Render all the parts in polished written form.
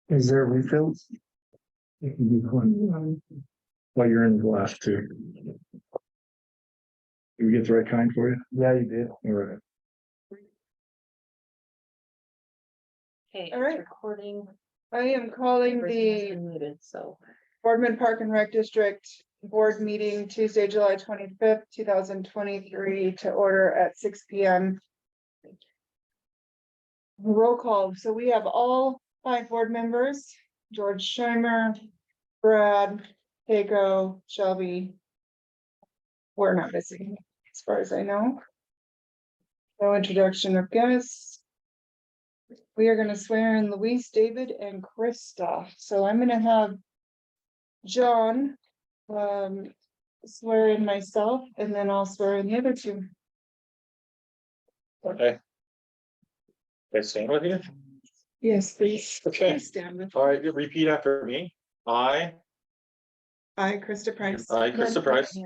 Is there refills? You can do one. While you're in the last two. Did we get the right kind for you? Yeah, you did. All right. Okay, All right. recording. I am calling Everything has the been muted, so. Boardman Park and Rec District Board Meeting Tuesday, July 25th, 2023 to order at 6 p.m. Roll call. So we have all 5 board members, George Scheimer, Brad, Keiko, Shelby. We're not missing, as far as I know. No introduction of guests. We are going to swear in Luis, David, and Krista. So I'm going to have John swear in myself, and then I'll swear in the other two. Okay. Okay, stand with you. Yes, please. Okay. Please stand with. All right, you repeat after me. I, Krista Price. Krista Price.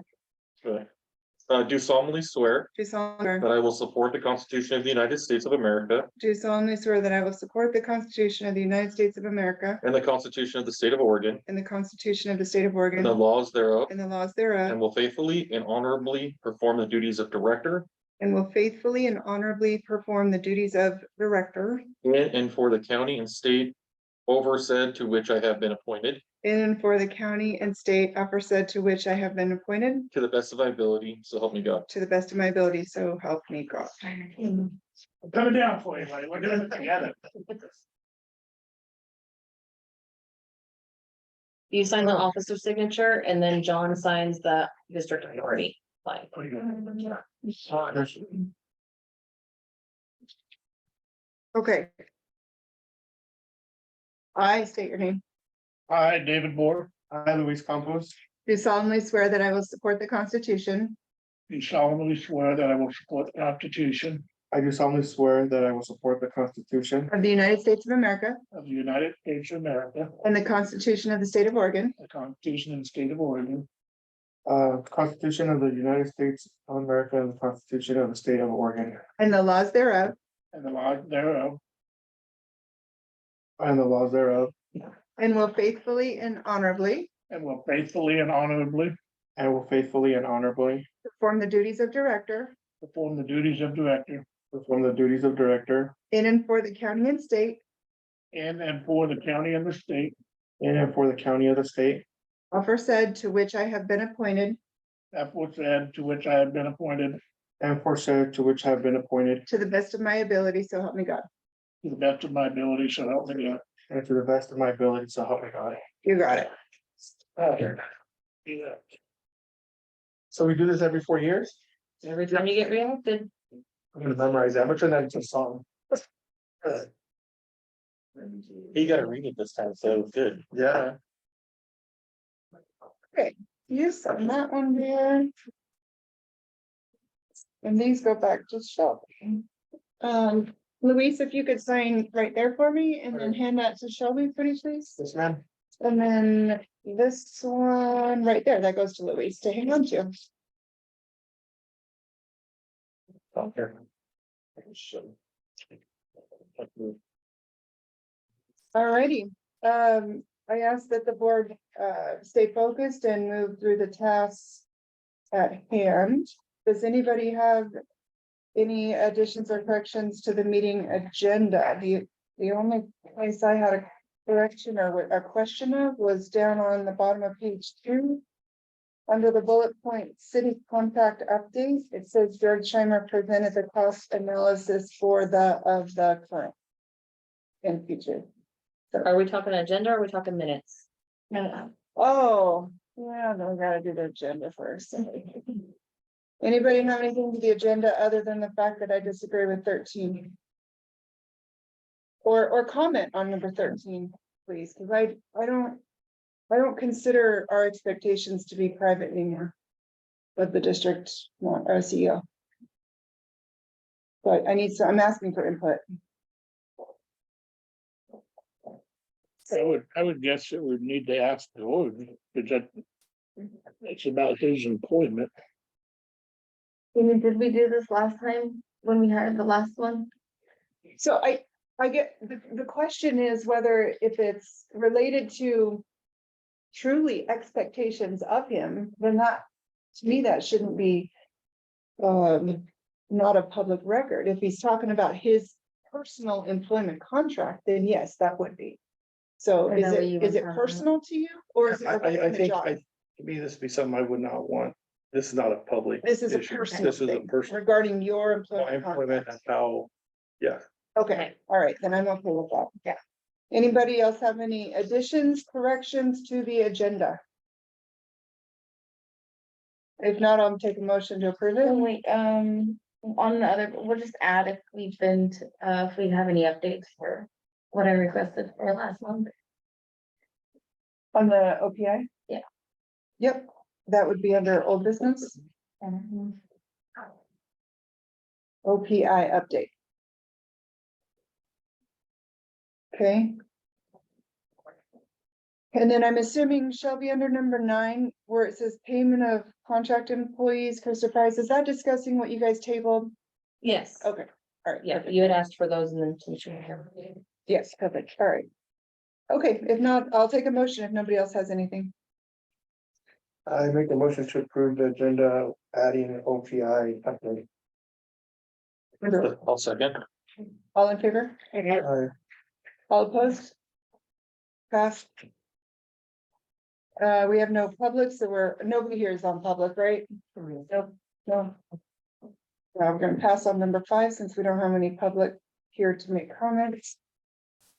Do solemnly swear Do solemnly that I will support the Constitution of the United States of America swear that I will support the Constitution of the United States of America and the Constitution of the State of Oregon and the Constitution of the State of and Oregon the laws thereof, and the laws thereof, and will faithfully and honorably perform the duties of director and will faithfully and honorably perform the duties of director in and for the county and state oversaid to which I have been appointed, in and for the county and state aforesaid to which I have been appointed, to the best of my ability, so help me God. to the best of my ability, so help me God. Put it down for you, buddy. We're doing it together. You sign the officer signature and then John signs the district authority. Like, Okay. I state your name. Hi, David Moore. Hi, Luis Campos. Do solemnly swear that I will support the Constitution Do solemnly swear that I will support the Constitution I do solemnly swear that I will support the Constitution of the United States of America of the United States of America, and the Constitution of the State of Oregon, the Constitution of the State of Oregon, Constitution of the United States of America and the Constitution of the State of Oregon and the laws thereof, and the laws thereof, and the laws thereof, and will faithfully and honorably and will faithfully and honorably perform the duties of director perform the duties of director in and for the county and state in and for the county and the state, in and for the county of the state, aforesaid to which I have been appointed, aforesaid to which I have been appointed, and for said to which I have been appointed, to the best of my ability, so help me God. to the best of my ability, so help me God. and to the best of my ability, so help me God. You got it. Yeah. So we do this every 4 years? every time you get reelected. I'm gonna memorize that. I'm gonna turn that into a song. You gotta read it this time, so good. Yeah. You sign that one there. And these go back to Shelby. Luis, if you could sign right there for me and then hand that to Shelby, pretty please. Yes, ma'am. And then this one right there, that goes to Luis to hang on to. Alrighty, I ask that the board stay focused and move through the tasks at hand. Does anybody have any additions or corrections to the meeting agenda? The only place I had a correction or a question of was down on the bottom of page 2. Under the bullet point, city contact update, it says George Scheimer presented the cost analysis for the current and future. Are we talking agenda or are we talking minutes? Oh, yeah, no, we gotta do the agenda first. Anybody have anything to the agenda other than the fact that I disagree with 13? Or comment on number 13, please, because I don't consider our expectations to be private anymore. But the district, want our CEO. But I'm asking for input. I would guess that we need to ask the Lord, because it's about his employment. Did we do this last time when we had the last one? So I get, the question is whether if it's related to truly expectations of him, then that, to me, that shouldn't be not a public record. If he's talking about his personal employment contract, then yes, that would be. So I know what you is were it talking personal to you or is it I related to the think, job? to me, this would be something I would not want. This is not a public. This is a issue. personal This is a thing personal. regarding your My employment employment contract. and how, yeah. Okay, all right, then I'm okay with that. Yeah. Anybody else have any additions, corrections to the agenda? If not, I'll take a motion to approve Oh, it. wait, on the other, we'll just add if we've been, if we have any updates for what I requested for last month. On the OPI? Yeah. Yep, that would be under old business, Mhm. OPI update. Okay. And then I'm assuming Shelby under number 9, where it says payment of contract employees, Costa Price, is that discussing what you guys tabled? Yes, Okay, all right. yeah, perfect. you had asked for those and then teacher here. Yes, perfect, all right. Okay, if not, I'll take a motion if nobody else has anything. I make a motion to approve the agenda, adding OPI. update. I'll second. All in favor? All opposed? Passed. We have no public, so nobody here is on public, right? Nope, no. We're gonna pass on number 5 since we don't have any public here to make comments.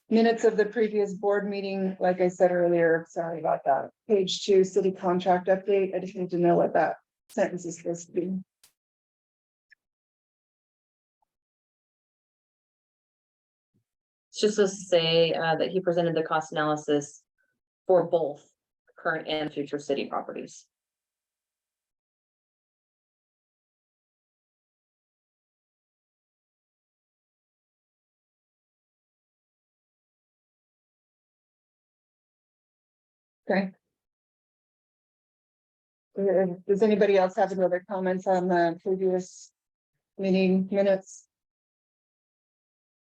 Minutes of the previous board meeting, like I said earlier, sorry about that. Page 2, city contract update. I just need to know what that sentence is supposed to be. It's just to say, that he presented the cost analysis for both current and future city properties. Okay. Does anybody else have any other comments on the previous meeting minutes?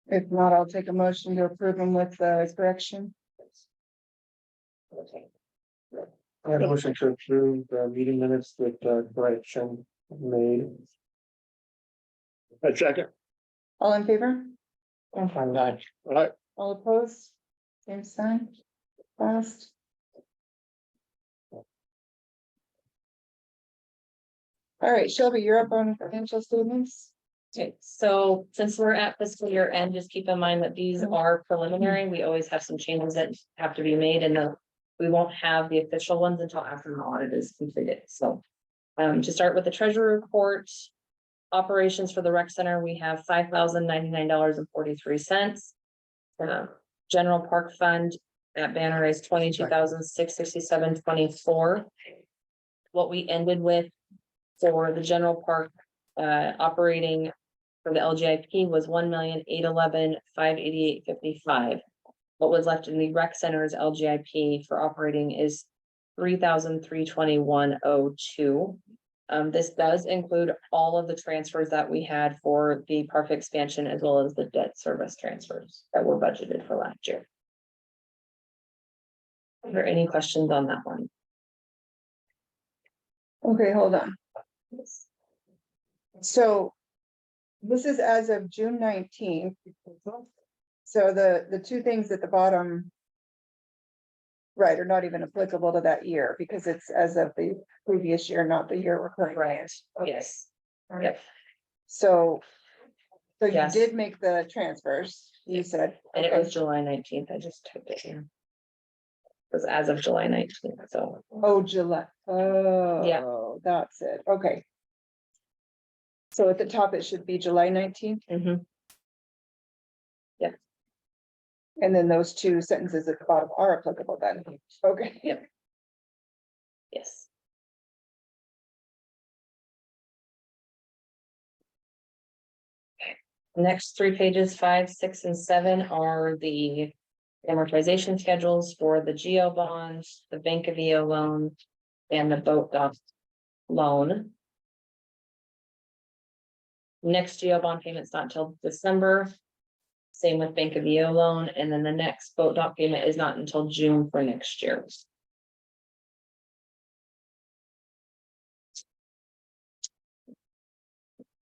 If not, I'll take a motion to approve them with the correction. I have a motion to approve the meeting minutes with correction made. I second. All in favor? Aye. Right, All opposed? Same sign. Passed. All right, Shelby, you're up on financial statements. Okay, so since we're at fiscal year end, just keep in mind that these are preliminary. We always have some changes that have to be made and we won't have the official ones until after the audit is completed. So to start with the treasury report, operations for the rec center, we have $5,099.43. General park fund, that banner is $22,667.24. What we ended with for the general park operating for the LGIP was $1,811,588.55. What was left in the rec center's LGIP for operating is $3,321.02. This does include all of the transfers that we had for the park expansion as well as the debt service transfers that were budgeted for last year. Are there any questions on that one? Okay, hold on. So this is as of June 19th. So the two things at the bottom right, are not even applicable to that year because it's as of the previous year, not the year we're currently in. Okay. Yes. Yep. So you Yes. did make the transfers, you said. And it Okay. was July 19th. I just took it here. It was as of July 19th, so. Oh, July. Oh, that's it. Okay. So at the top, it should be July 19th, Mhm. and then those two sentences at the bottom are applicable then. Okay. Yep. Yes. Next 3 pages, 5, 6, and 7 are the amortization schedules for the GO bonds, the Bank of EO loan, and the boat dock loan. Next GO bond payment's not till December. Same with Bank of EO loan, and then the next boat dock payment is not until June for next year.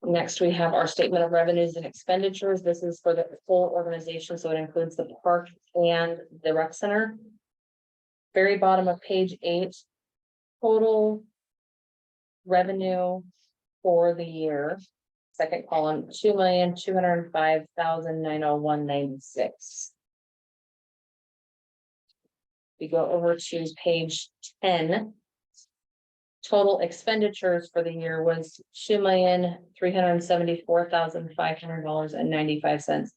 Next, we have our statement of revenues and expenditures. This is for the full organization, so it includes the park and the rec center. Very bottom of page 8, total revenue for the year. Second column, 2,205,901.96. We go over to page 10. Total expenditures for the year was $2,374,500.95.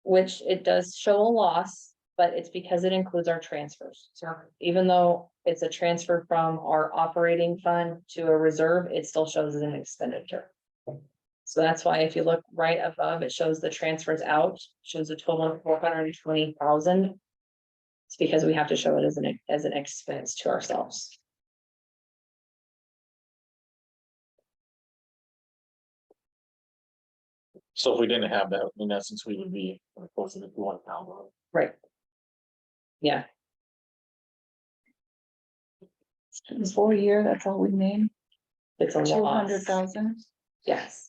Which it does show a loss, but it's because it includes our transfers. So even though it's a transfer from our operating fund to a reserve, it still shows as an expenditure. So that's why if you look right above, it shows the transfers out, shows a total of 420,000. It's because we have to show it as an expense to ourselves. So if we didn't have that, in essence, we would be closer to 1,000. Right. Yeah. This whole year, that's all we made, It's a loss. 200,000. Yes,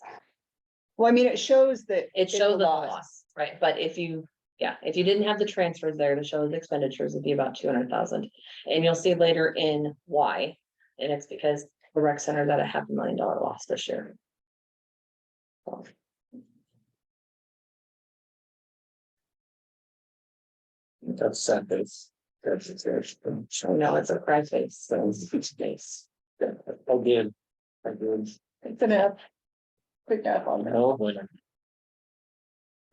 Well, I mean, it shows that. it it's a shows the loss, right? But if you didn't have the transfers there to show the expenditures, it'd be about 200,000. And you'll see later in why, and it's because the rec center got a $500,000 loss this year. So, That's sad, face. That's so now it's a cry face, so it's face. again. Again. It's an F. Quick F on that. No, when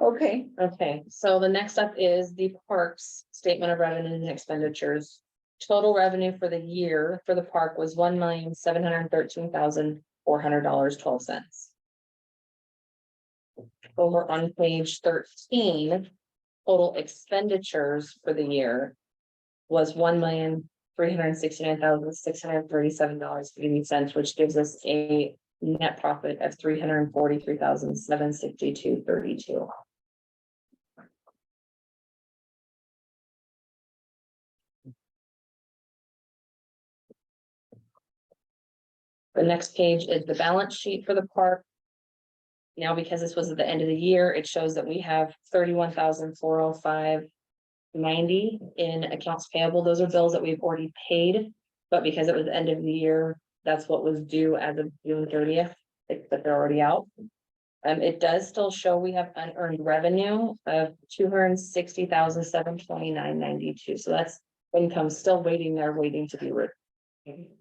Okay, Okay, so the next up is the parks statement of revenues and expenditures. Total revenue for the year for the park was $1,713,400.12. Over on page 13, total expenditures for the year was $1,369,637.80, which gives us a net profit of $343,762.32. The next page is the balance sheet for the park. Now, because this was at the end of the year, it shows that we have 31,405.90 in accounts payable. Those are bills that we've already paid. But because it was the end of the year, that's what was due as of June 30th, but they're already out. It does still show we have unearned revenue of $260,729.92. So that's income still waiting there, waiting to be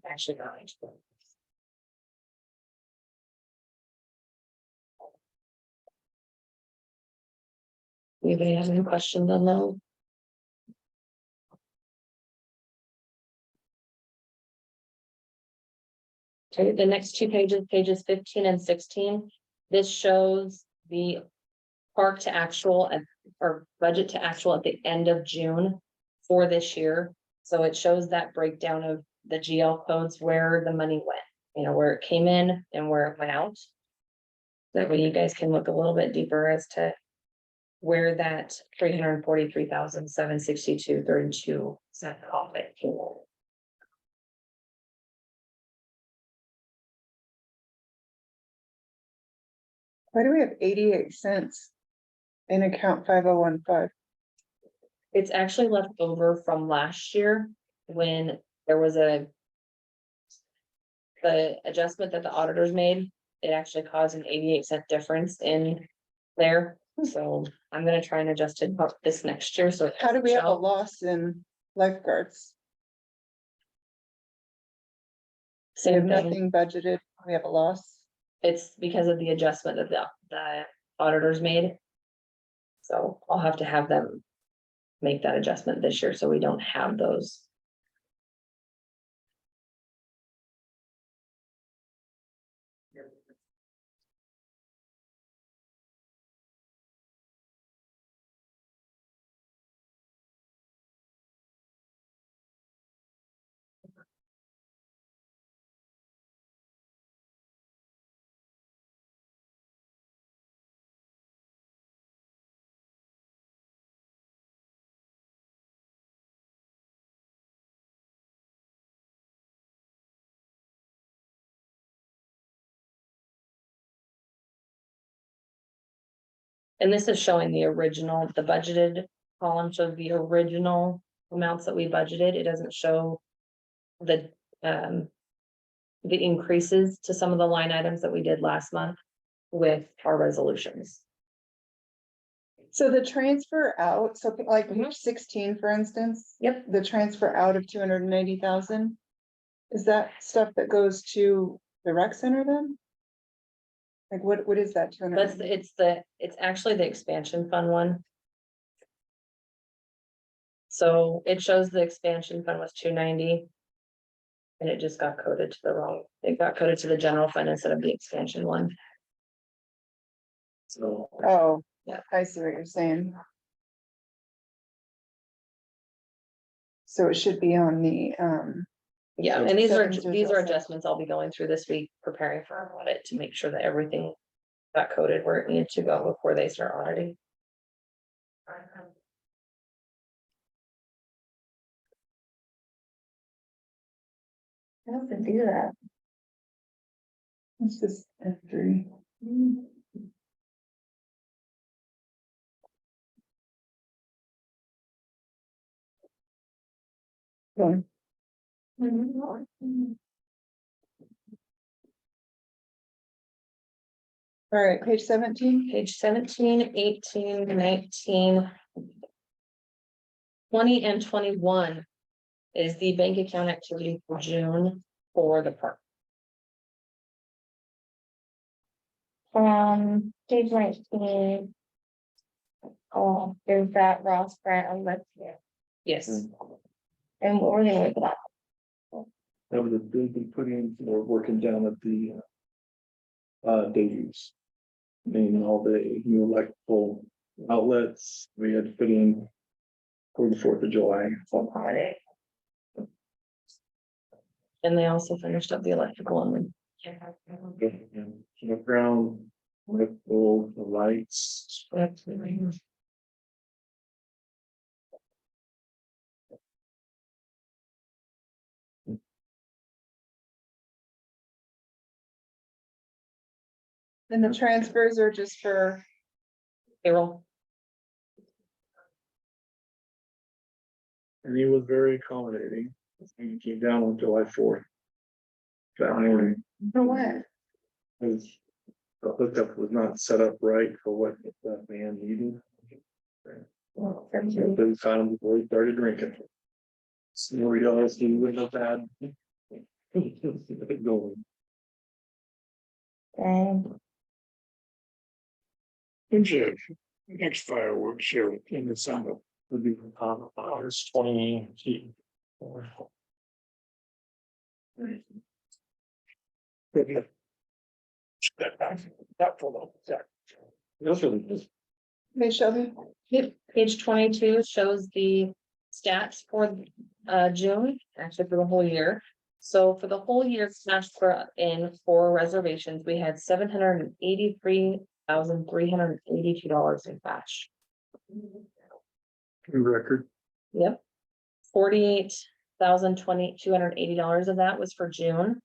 actually earned. Anybody have any questions on those? Okay, the next two pages, pages 15 and 16, this shows the park to actual or budget to actual at the end of June for this year. So it shows that breakdown of the GL codes, where the money went, where it came in and where it went out. That way you guys can look a little bit deeper as to where that $343,762.32 profit came in. why do we have 88 cents in account 5015? It's actually left over from last year when there was the adjustment that the auditors made. It actually caused an 88-cent difference in there. So I'm gonna try and adjust it up this next year. So How do we have a show. loss in lifeguards? We have Same thing. nothing budgeted, we have a loss. It's because of the adjustment that the auditors made. So I'll have to have them make that adjustment this year, so we don't have those. And this is showing the original, the budgeted column shows the original amounts that we budgeted. It doesn't show the increases to some of the line items that we did last month with our resolutions. So the transfer out, so like Mhm. page 16, for instance. Yep. The transfer out of 280,000. Is that stuff that goes to the rec center then? Like what is that? It's actually the expansion fund one. So it shows the expansion fund was 290. And it just got coded to the wrong, it got coded to the general fund instead of the expansion one. So, Oh, Yeah. I see what you're saying. So it should be on the, yeah, and these are Seven to these are adjust. adjustments I'll be going through this week, preparing for our audit to make sure that everything got coded where it needed to go before they start auditing. I have to do that. it's just F3. All right, page 17. Page 17, 18, 19, 20, and 21 is the bank account activity for June for the park. Page 19. Oh, there's that Ross grant on that, Yes, and what were they with that? That was a big put in for working down at the Davies. Meaning all the new electrical outlets we had to put in for the 4th of July. Full holiday. and they also finished up the electrical one. The ground, electrical, the lights. And the transfers are just for, Payroll, And he was very accommodating. He came down on July 4th. That morning, for what? because the hookup was not set up right for what that man needed. But we found him before he started drinking. So we realized he wouldn't have had. Going. And When's your next fireworks here in the summer? Would be August 20. That for the. Those are the. Hey, Shelby, Yep, page 22 shows the stats for June, actually for the whole year. So for the whole year, stats for reservations, we had $783,382 in cash. Record. Yep. $48,280 of that was for June.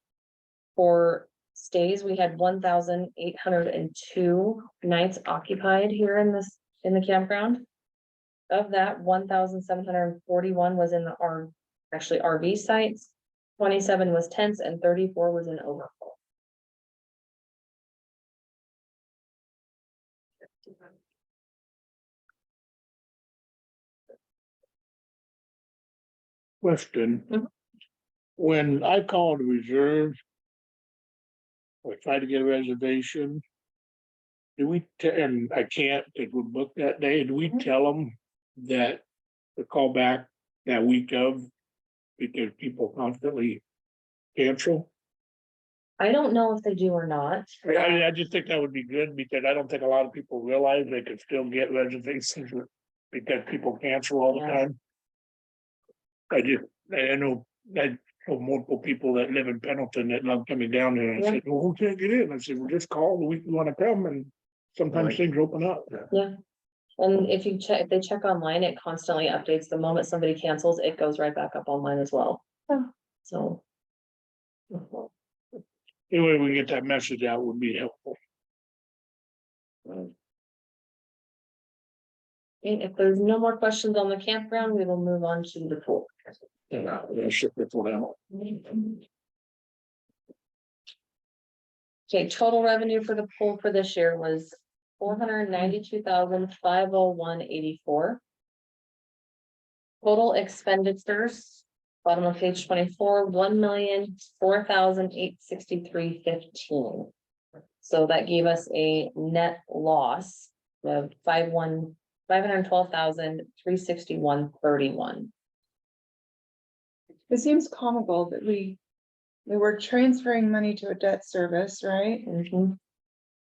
For stays, we had 1,802 nights occupied here in the campground. Of that, 1,741 was in actually RV sites, 27 was tents, and 34 was in overflow. Question. Mhm. When I called reserve. Or try to get a reservation. Do we, and I can't, because we booked that day, do we tell them that the call back that week of? Because people constantly cancel. I don't know if they do or not. I just think that would be good, because I don't think a lot of people realize they could still get reservations. Because people cancel all the Yeah. time. I know multiple people that live in Pendleton that love coming down there, and I Yeah. said, well, who can't get in? I said, well, just call the week you wanna come, and sometimes Right. things open up. Yeah. And if they check online, it constantly updates. The moment somebody cancels, it goes right back up online as well. So. Anyway, we get that message out would be helpful. Okay, if there's no more questions on the campground, we will move on to the pool. Yeah, we're gonna ship it for them. Okay, total revenue for the pool for this year was 492,501.84. Total expenditures, bottom of page 24, 1,004,863.15. So that gave us a net loss of 512,361.31. It seems comical that we were transferring money to a debt service, right? Mhm.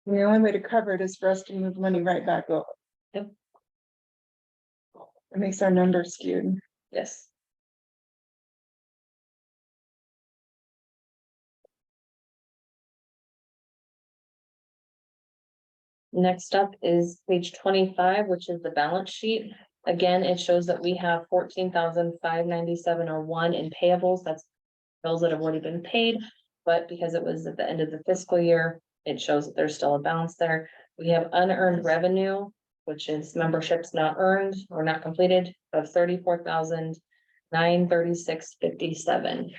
And the only way to cover it is for us to move money right back over. Yep. It makes our numbers skewed. Yes. Next up is page 25, which is the balance sheet. Again, it shows that we have 14,597.01 in payables. That's bills that have already been paid, but because it was at the end of the fiscal year, it shows that there's still a balance there. We have unearned revenue, which is memberships not earned or not completed, of 34,936.57.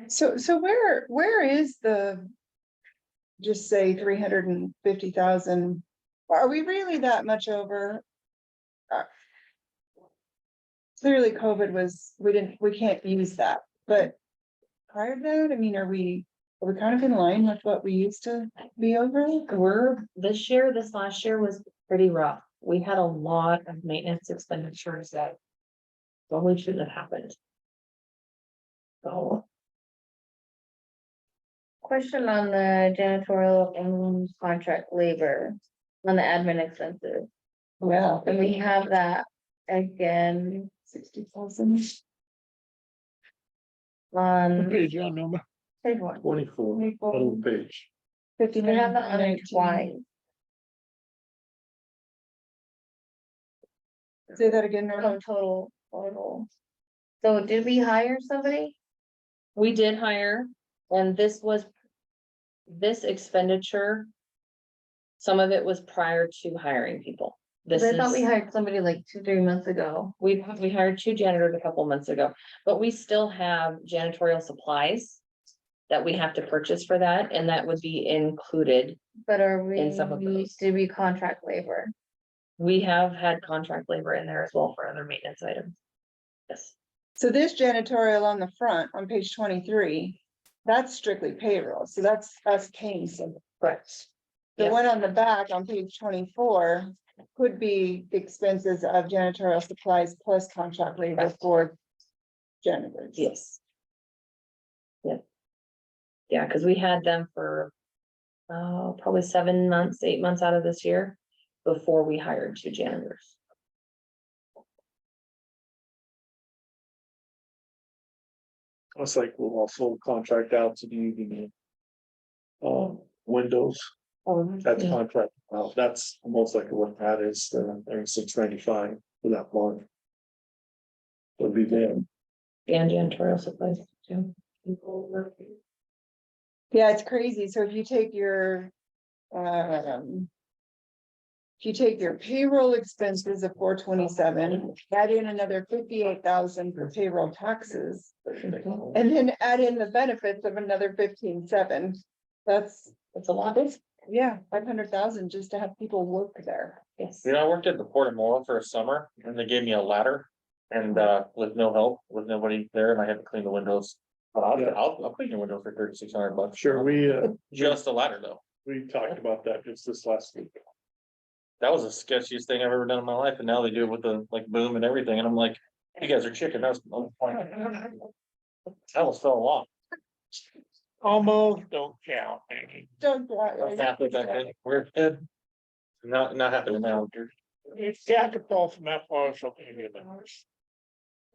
So where is the? Just say 350,000, are we really that much over? Clearly COVID was, we can't use that, but. Prior to that, I mean, are we kind of in line with what we used to be over? This last year was pretty rough. We had a lot of maintenance expenditures that probably shouldn't have happened. So, Question on the janitorial and contract labor, on the admin expenses, Yeah. and we have that again 60,000. What on page on number? page one. 24, middle page. We have that on it 59,19. twice. Say that again, Norma. Total. So did we hire somebody? we did hire, and this expenditure. Some of it was prior to hiring people. This Cause I thought we is, hired somebody like 2-3 months ago. we hired 2 janitors a couple months ago, but we still have janitorial supplies. That we have to purchase for that, and that would be included. But are In some of those. did we contract labor? We have had contract labor in there as well for other maintenance items. Yes, So this janitorial on the front, on page 23, that's strictly payroll, so that's us paying some. correct. The Yeah. one on the back on page 24 could be the expenses of janitorial supplies plus contract labor Correct. for janitors. Yes. Yep. Yeah, because we had them for probably 7 months, 8 months out of this year before we hired 2 janitors. It's like we'll also contract out to do the. Windows, that's Yeah. contract, that's almost like what that is, they're $695 for that one. Would be there. And janitorial supplies too. Yeah, it's crazy. So if you take your, if you take your payroll expenses of 427, add in another 58,000 for payroll taxes, and then add in the benefits of another 15,700. That's It's a lot. yeah, 500,000 just to have people work there. Yes. You know, I worked at the Port of Moore for a summer and they gave me a ladder and with no help, with nobody there, and I had to clean the windows. But I'll clean your window for $3,600. Sure, we Just a ladder though. we talked about that just this last week. That was the sketchiest thing I've ever done in my life, and now they do it with the like boom and everything, and I'm like, you guys are chicken, that's the point. I almost fell off. Almost don't count. Don't. That's happy back then. We're good. Not happening now. It's got to fall from that far, so maybe.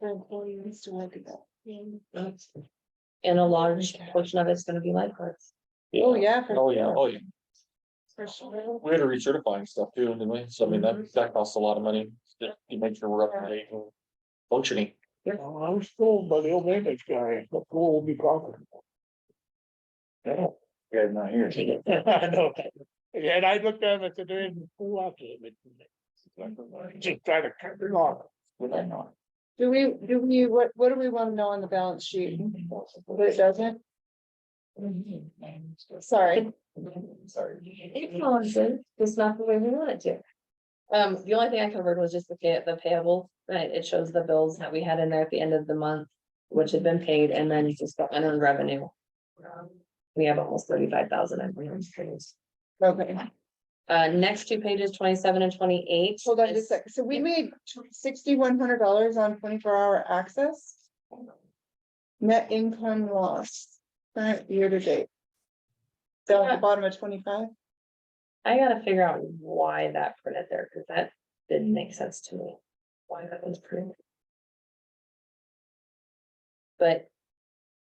Employees to work at that. And a large portion of it's gonna be lifeguards. Oh, yeah. for Oh, yeah, sure. oh, yeah. For sure. We had to recertify and stuff too, didn't we? So I mean, that costs a lot of money to make sure we're up to date and functioning. Well, I was told by the old maintenance guy, the pool will be profitable. Yeah. Yeah, not here. I know. And I looked at him and said, there isn't who wants it, but just trying to cut it off. Would I not? Do we, what do we want to know on the balance sheet? But it doesn't, sorry. Sorry. It's all good, it's not the way we want it to. The only thing I covered was just the payable, right, it shows the bills that we had in there at the end of the month, which had been paid, and then just the unearned revenue. We have almost 35,000 in claims. Okay, Next two pages, 27 and 28. hold on just a is- sec. So we made $6,100 on 24-hour access. Net income loss, current year to date. Down at the bottom of 25. I gotta figure out why that printed there, because that didn't make sense to me, why that was printed. But,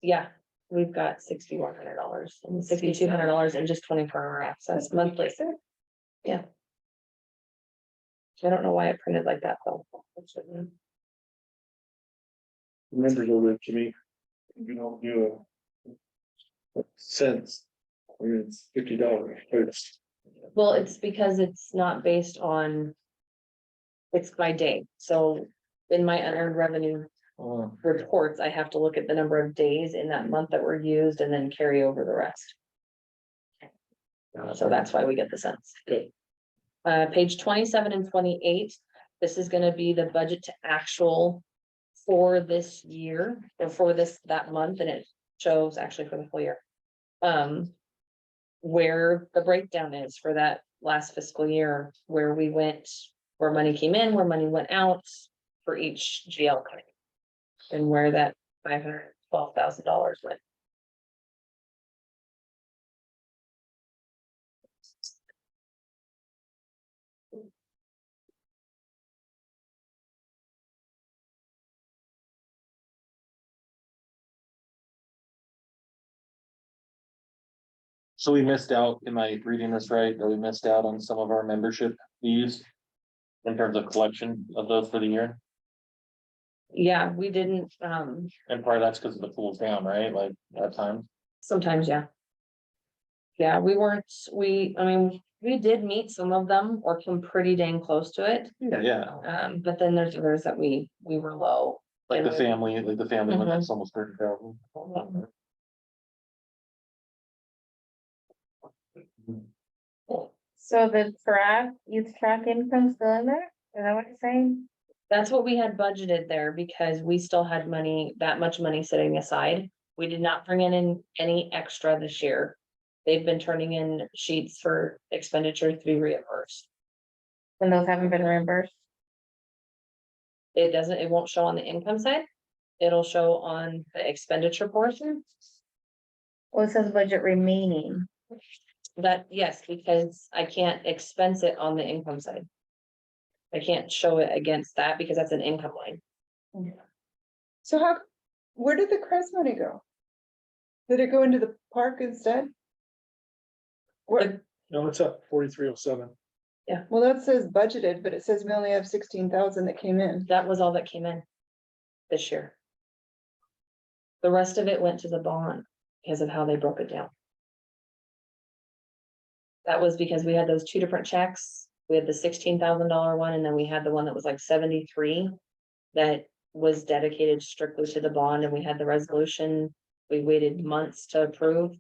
yeah, we've got $6,100 and $6,200 in just 24-hour access monthly. Yeah. I don't know why it printed like that though. Remember to live to me. You don't do a cents. I mean, it's $50. Well, it's because it's not based on. It's by day, so in my unearned revenue Oh, reports, I have to look at the number of days in that month that were used and then carry over the rest. So that's why we get the cents. Good. Page 27 and 28, this is gonna be the budget to actual for this year, or for that month, and it shows actually for the full year. Where the breakdown is for that last fiscal year, where we went, where money came in, where money went out for each GL claim. And where that $512,000 went. So we missed out, am I reading this right, or we missed out on some of our membership fees? In terms of collection of those for the year, Yeah, we didn't, and part of that's because of the pool's down, right, like that time? sometimes, yeah. Yeah, we weren't, I mean, we did meet some of them or come pretty dang close to it. Yeah, But then there's others that we were low. like the And- family, one Mhm. that's almost 30,000. So the youth track income still in there? Is that what you're saying? That's what we had budgeted there because we still had money, that much money sitting aside. We did not bring in any extra this year. They've been turning in sheets for expenditure to be reimbursed. And those haven't been reimbursed? It won't show on the income side. It'll show on the expenditure portion. Well, it says budget remaining. That, yes, because I can't expense it on the income side. I can't show it against that because that's an income line. So where did the CRES money go? Did it go into the park instead? What, No, it's up 4307. well, that says budgeted, but it says we only have 16,000 that came in. That was all that came in this year. The rest of it went to the bond because of how they broke it down. That was because we had those two different checks. We had the $16,000 one, and then we had the one that was like 73. That was dedicated strictly to the bond, and we had the resolution. We waited months to approve.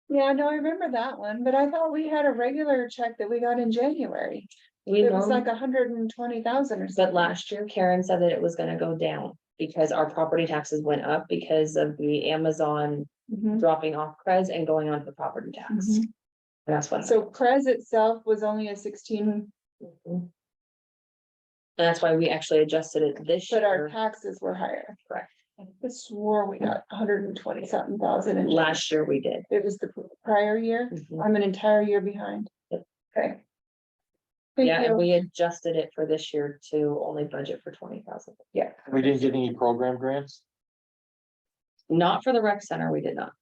Yeah, no, I remember that one, but I thought we had a regular check that we got in January. We It was know, like 120,000 or but something. last year Karen said that it was gonna go down because our property taxes went up because of the Amazon Mhm. dropping off CRES and going on to the property tax. Mhm. And that's what. So CRES itself was only a 16, Mhm. And that's why we actually adjusted it this but our year. taxes were higher. Correct. I swore we got 120 something thousand and Last year we did. it was the prior year. Mhm. I'm an entire year behind. Yep. Okay. Thank Yeah, and you. we adjusted it for this year to only budget for 20,000. Yeah. We didn't get any program grants? Not for the rec center, we did not.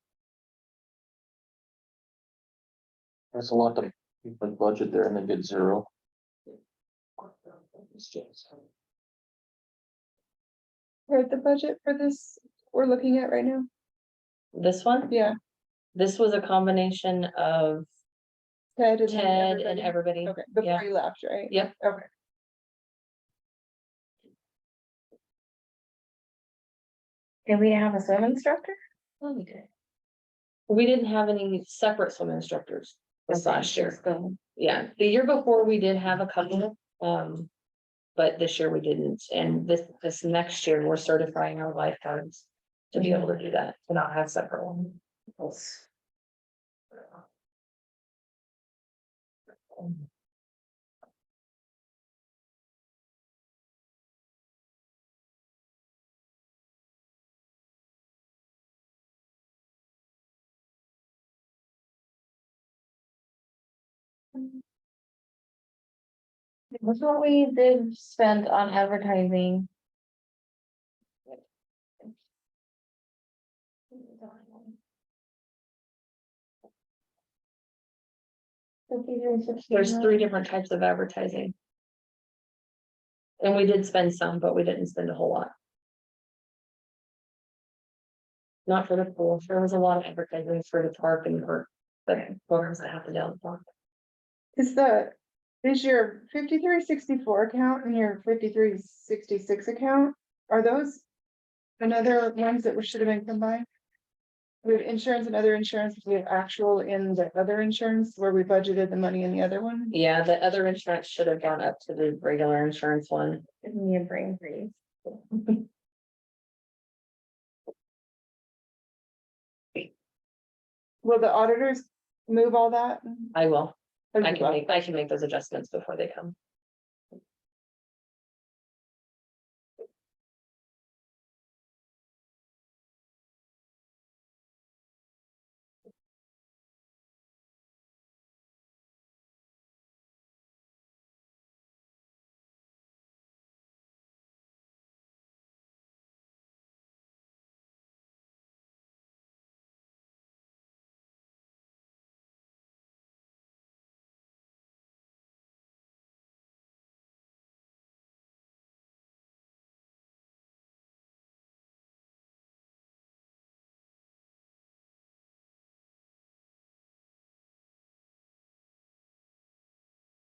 That's a lot to put budget there and then get zero. Heard the budget for this we're looking at right now? This one, Yeah, this was a combination of Ted and. Ted and everybody? everybody. Okay, Yeah. before you left, right? Yep. Okay. Did we have a swim instructor? Oh, we did. We didn't have any separate swim instructors this Okay, last year. that's good. Yeah, the year before we did have a couple, but this year we didn't, and this next year, we're certifying our lifeguards. To be able to do that, to not have separate ones. What's what we did spend on advertising? There's 3 different types of advertising. And we did spend some, but we didn't spend a whole lot. Not for the pool, there was a lot of advertising for the park and for the programs that happen down the park. Is your 5364 account and your 5366 account, are those another ones that should have been combined? We have insurance and other insurance, we have actual in the other insurance where we budgeted the money in the other one. Yeah, the other insurance should have gone up to the regular insurance one. Give me a brain freeze. Will the auditors move all that? I will, I can make those adjustments before they come.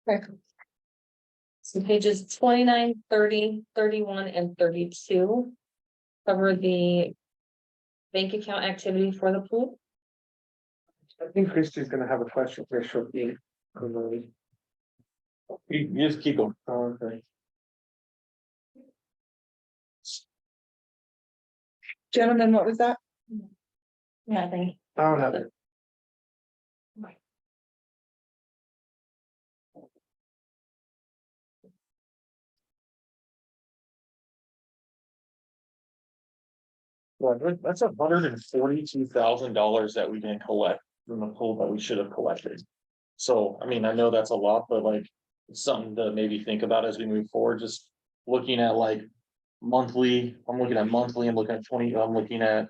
Okay. So pages 29, 30, 31, and 32 cover the bank account activity for the pool. I think Christie's gonna have a question for shortly. You just keep going. Oh, okay. Gentlemen, what was that? Nothing. I don't have it. Well, that's $142,000 that we didn't collect from the pool that we should have collected. So, I mean, I know that's a lot, but like, it's something to maybe think about as we move forward, just looking at like. Monthly, I'm looking at 20, I'm looking at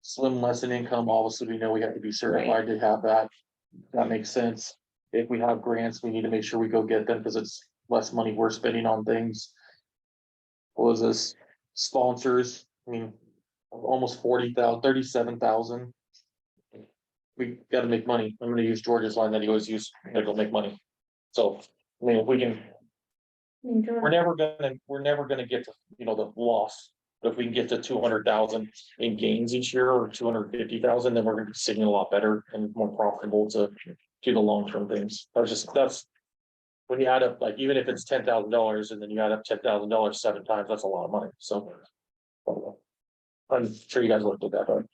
swim lesson income, obviously, we know we have to be certified to have that. That makes sense. If we have grants, we need to make sure we go get them, because it's less money we're spending on things. What was this? Sponsors, I mean, almost 37,000. We gotta make money. I'm gonna use George's line that he always used, that will make money. So, I mean, if we can, we're never gonna get to, the loss. But if we can get to 200,000 in gains each year, or 250,000, then we're gonna be sitting a lot better and more profitable to do the long-term things. That's. When you add up, like, even if it's $10,000 and then you add up $10,000 7 times, that's a lot of money, so. I'm sure you guys looked at that, but.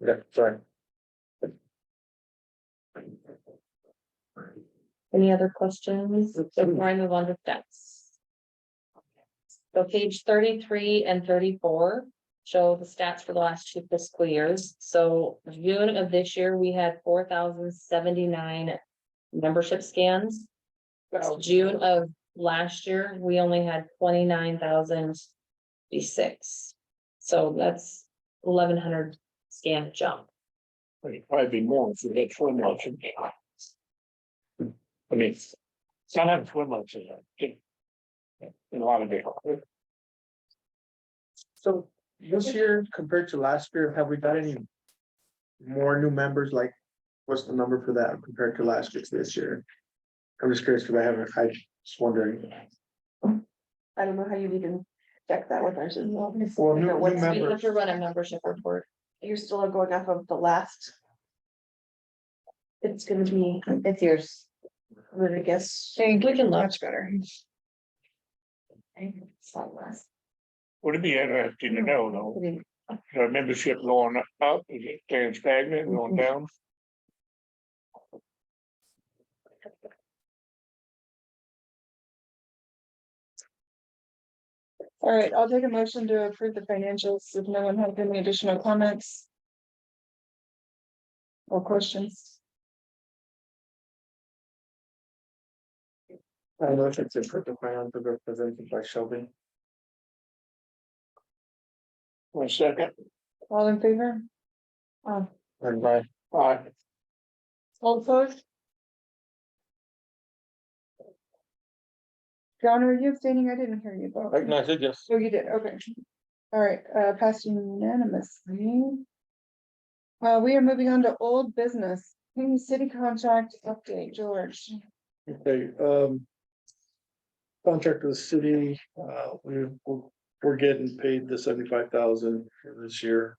Okay, sorry. Any other questions before I move on to stats? So page 33 and 34 show the stats for the last 2 fiscal years. So June of this year, we had 4,079 membership scans. June of last year, we only had 29,006. So that's 1,100 scan jump. It'd probably be more if we had swim lessons. I mean, it's not having swim lessons. In a lot of different. So this year compared to last year, have we got any more new members like what's the number for that compared to last year's this year? I'm just curious, because I just wondering. I don't know how you even check that with ours. Well, new We have members, to run a membership report. You're still going off of the last. It's gonna be, it's yours. I guess. Thank We can look. Much better. Would it be interesting to know though, the membership going up, is it staying stagnant, going down? All right, I'll take a motion to approve the financials if no one has any additional comments. Or questions. I don't know if it's in the plan to be presented by Shelby. 1 second, All in favor? And by, aye, All opposed? John, are you abstaining? I didn't hear you. vote. I said yes. Oh, you did, okay. All right, passed unanimously. We are moving on to old business, city contract update, George. okay, contract with the city, we're getting paid the 75,000 for this year.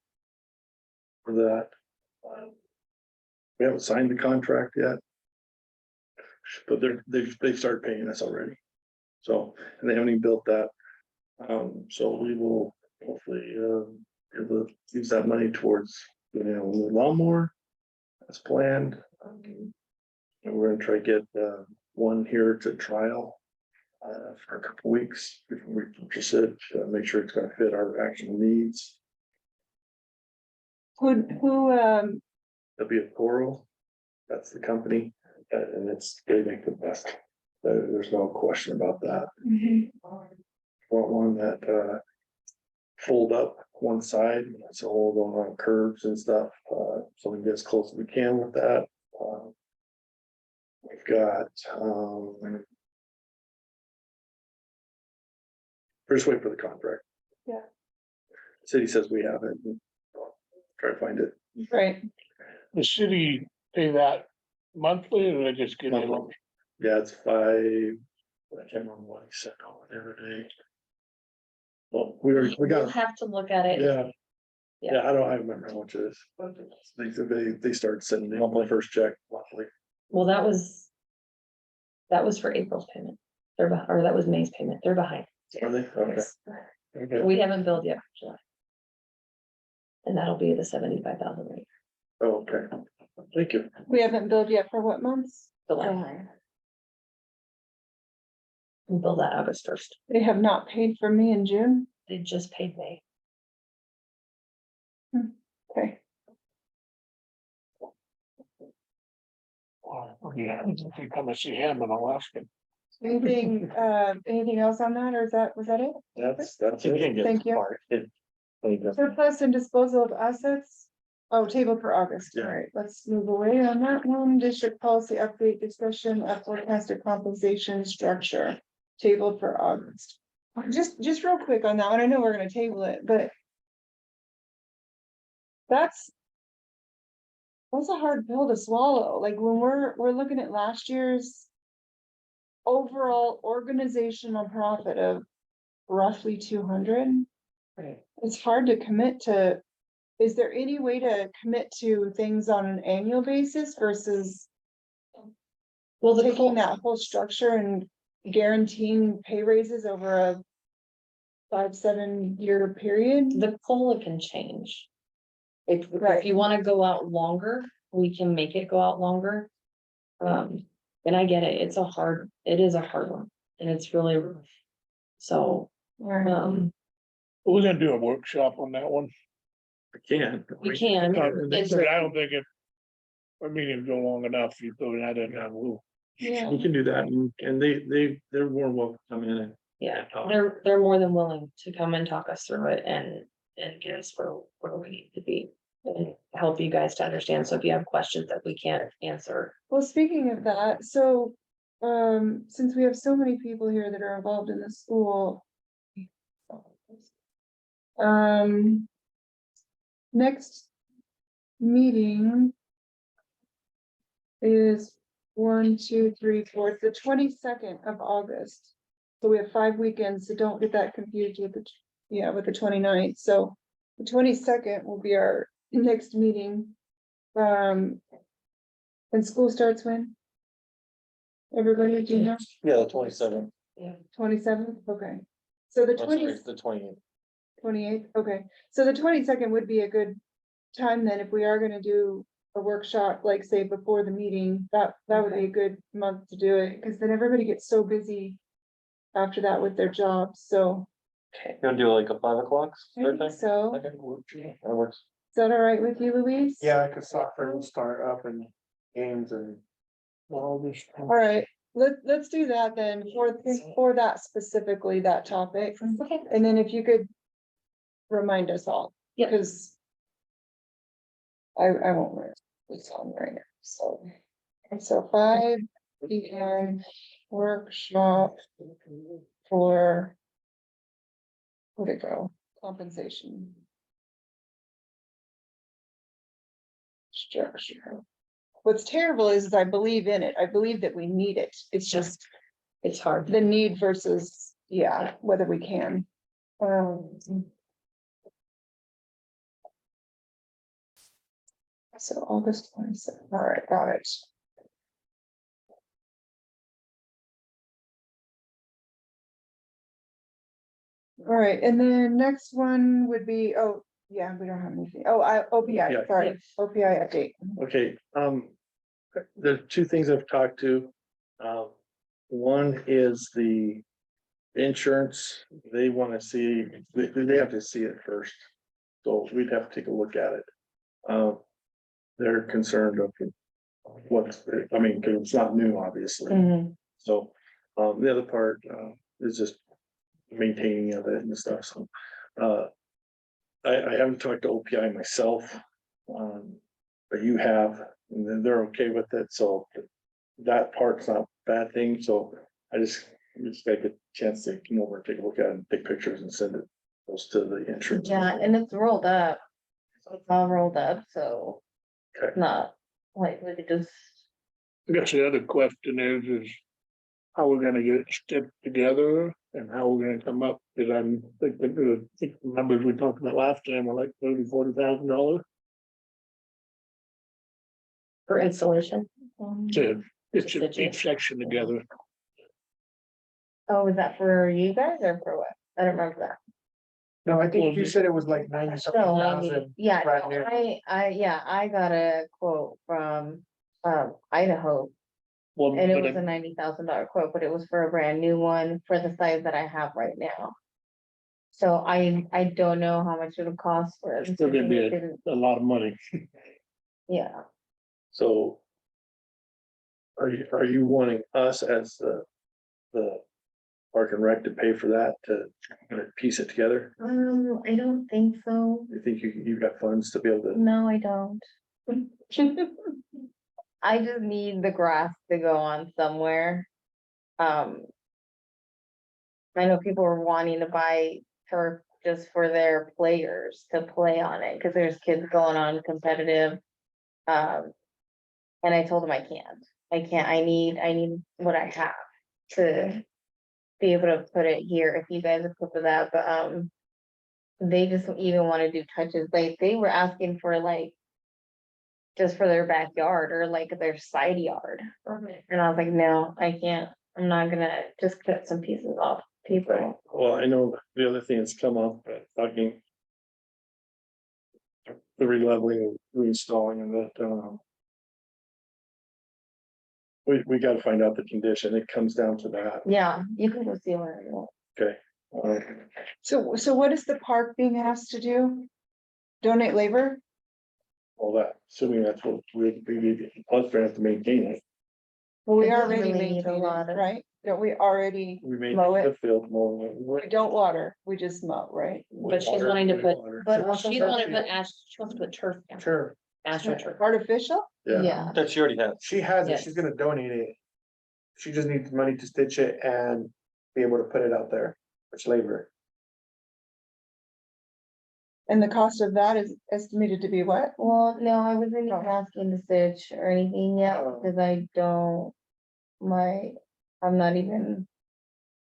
For that. We haven't signed the contract yet. But they started paying us already. So, and they haven't even built that. So we will hopefully, use that money towards, the lawnmower. As planned. And we're gonna try to get, one here to trial. For a couple weeks before we purchase it, make sure it's gonna fit our actual needs. Who, It'll be a Coral. That's the company, and they make the best. There's no question about that. Want one that, fold up one side, so we'll go on curves and stuff, so we get as close as we can with that. We've got, we're just waiting for the contract. Yeah. City says we have it. Try to find it. right, the city pay that monthly, or they just get it? Monthly. Yeah, it's 5. I can't remember what he said over the other day. Well, we We'll got, have to look at it. yeah. Yeah. Yeah, I remember how much it is. They started sending me my first check monthly. Well, that was for April's payment. They're behind, or that was May's payment. They're behind. Are they? Okay. Okay. We haven't billed yet for July. And that'll be the 75,000 rate. Oh, okay. Thank you. we haven't billed yet for what months? July. We'll bill that August 1st. They have not paid for me in June, They just paid May. okay. Oh, yeah, if you come and see him and I'll ask him. Anything else on that, or was that it? That's it. Thank you. Thank you. Surplus and disposal of assets. Oh, table for August, all Yeah. right, let's move away on that one, district policy update discussion of forecasted compensation structure. Table for August. Just real quick on that one, I know we're gonna table it, but. That's a hard pill to swallow, like when we're looking at last year's. Overall organizational profit of roughly 200. Right. It's hard to commit to. Is there any way to commit to things on an annual basis versus Well, the taking COLA, that whole structure and guaranteeing pay raises over a 5-7 year period? the COLA can change. If Right. you want to go out longer, we can make it go out longer. And I get it, it is a hard one, and it's really rough. So, Or- We're gonna do a workshop on that one. I can. we can. Because I don't think our meetings go long enough, you throw that in, we'll. Yeah, We can do that, and they're more welcome to come in and. Yeah, they're more than willing to come and talk us through it and get us where we need to be. And help you guys to understand, so if you have questions that we can't answer. well, speaking of that, so, since we have so many people here that are involved in the school. Next meeting. is 1, 2, 3, 4, it's the 22nd of August. So we have 5 weekends, so don't get that confused with the, yeah, with the 29th. So the 22nd will be our next meeting. And school starts when? Everybody, do you know? Yeah, the 27th. 27th, okay. So the I'm sorry, 20th. it's the 28th. 28th, okay, so the 22nd would be a good time then, if we are gonna do a workshop, like say before the meeting, that would be a good month to do it, because then everybody gets so busy after that with their jobs, so. You gonna do like a 5 o'clock? I think so, Okay, that works. is that all right with you, Louise? Yeah, cause soccer will start up and games and. All this. All right, let's do that then, for that specifically, that topic, Okay. and then if you could remind us all. Yep. Because I won't write this on right now, so. And so 5 PM workshop for. Where'd it go? Compensation. Structure. What's terrible is I believe in it. I believe that we need it. It's just It's hard. the need versus, yeah, whether we can. So August 27th, all right, got it. All right, and then next one would be, oh, yeah, we don't have anything. Oh, OPI, Yeah. sorry, OPI update. Okay, there are two things I've talked to. One is the insurance, they wanna see, they have to see it first. So we'd have to take a look at it. They're concerned of what's, I mean, cause it's not new, obviously. So, the other part, is just maintaining of it and stuff, so. I haven't talked to OPI myself. But you have, and then they're okay with it, so. That part's not a bad thing, so I just gotta get a chance to come over and take a look at it, and take pictures and send it. Those to the insurance. Yeah, and it's rolled up. It's all rolled up, so. Okay. It's not like we could just, I guess the other question is how we're gonna get it stepped together and how we're gonna come up, because I'm thinking, I think the numbers we talked about last time were like $40,000 For installation. to get Stitch it. each section together. oh, is that for you guys or for what? I don't remember that. No, I think you said it was like 90 something No, thousand. yeah, brand no, new. I got a quote from, Idaho. Well, And it but was a $90,000 quote, but it was for a brand new one for the size that I have right now. So I don't know how much it'll cost for it. Still gonna be a lot of money. Yeah, So. Are you wanting us as the Park and Rec to pay for that to piece it together? I don't think so. You think you got funds to be able to? No, I don't. I just need the grass to go on somewhere. I know people are wanting to buy turf just for their players to play on it, cause there's kids going on competitive. And I told them I can't, I need what I have to be able to put it here, if you guys approve of that, but, they just even wanna do touches, like, they were asking for like. Just for their backyard or like their side yard, and I was like, no, I can't, I'm not gonna just cut some pieces off people. Well, I know the other thing that's come up, talking. The releveling, reinstalling and that, we gotta find out the condition, it comes down to that, Yeah, you can go see where it is. okay? So what is the park being asked to do? Donate labor? All that, assuming that's what we plus we have to maintain it. Well, we It doesn't already really need a maintain lot it, of- right? Don't we already, We made Mow it. the field more. we don't water, we just mow, right? But she's wanting to put, But also, she wanted to put she wants to put turf down, Sure, astroturf. Artificial? yeah, That she already has. she has it, Yes. she's gonna donate it. She just needs money to stitch it and be able to put it out there, which labor. And the cost of that is estimated to be what? Well, no, I wasn't even asking to stitch or anything yet, Oh. because I don't, I'm not even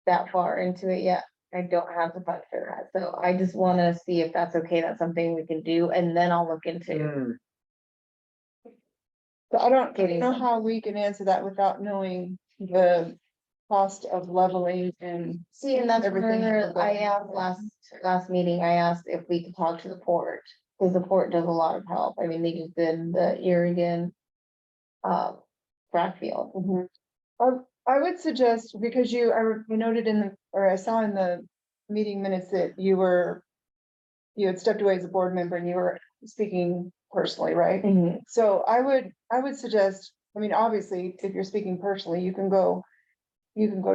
that far into it yet. I don't have the funds for that, so I just wanna see if that's okay, that's something we can do, and then I'll look into. Hmm, So I don't Getting know some- how we can answer that without knowing the cost of leveling and. See, and that's Everything where for I going asked last meeting, I asked if we could talk to the port, because the port does a lot of help, I mean, they just did the Irrigan. Frac field. I would suggest, because I noted in the, or I saw in the meeting minutes that you had stepped away as a board member and you were speaking personally, right? Mhm. So I would suggest, I mean, obviously, if you're speaking personally, you can go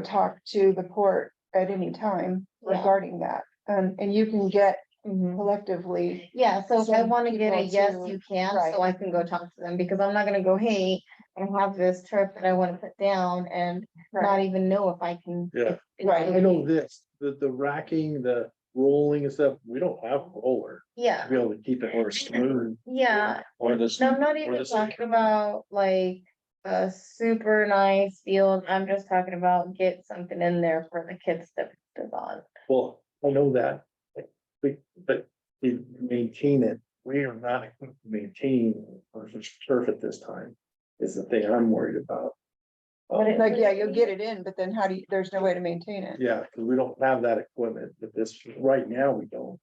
talk to the port at any time Yeah. regarding that. And you can get Mhm. collectively, Yeah, so if I Send wanna get a people yes, to- you can, right. so I can go talk to them, because I'm not gonna go, hey, I have this trip that I wanna put down and not right, even know if I can. Yeah. if it's Right. I know okay. this, the racking, the rolling and stuff, we don't have a roller to Yeah, be able to keep it more smooth. yeah, Or this, no, I'm not even this- talking about like a super nice field, I'm just talking about get something in there for the kids to live on. Well, I know that, but you maintain it, we are not equipped to maintain or turf at this time, is the thing I'm worried about. But it- like, yeah, you'll get it in, but then how do you, there's no way to maintain it. Yeah, because we don't have that equipment, but this, right now, we don't.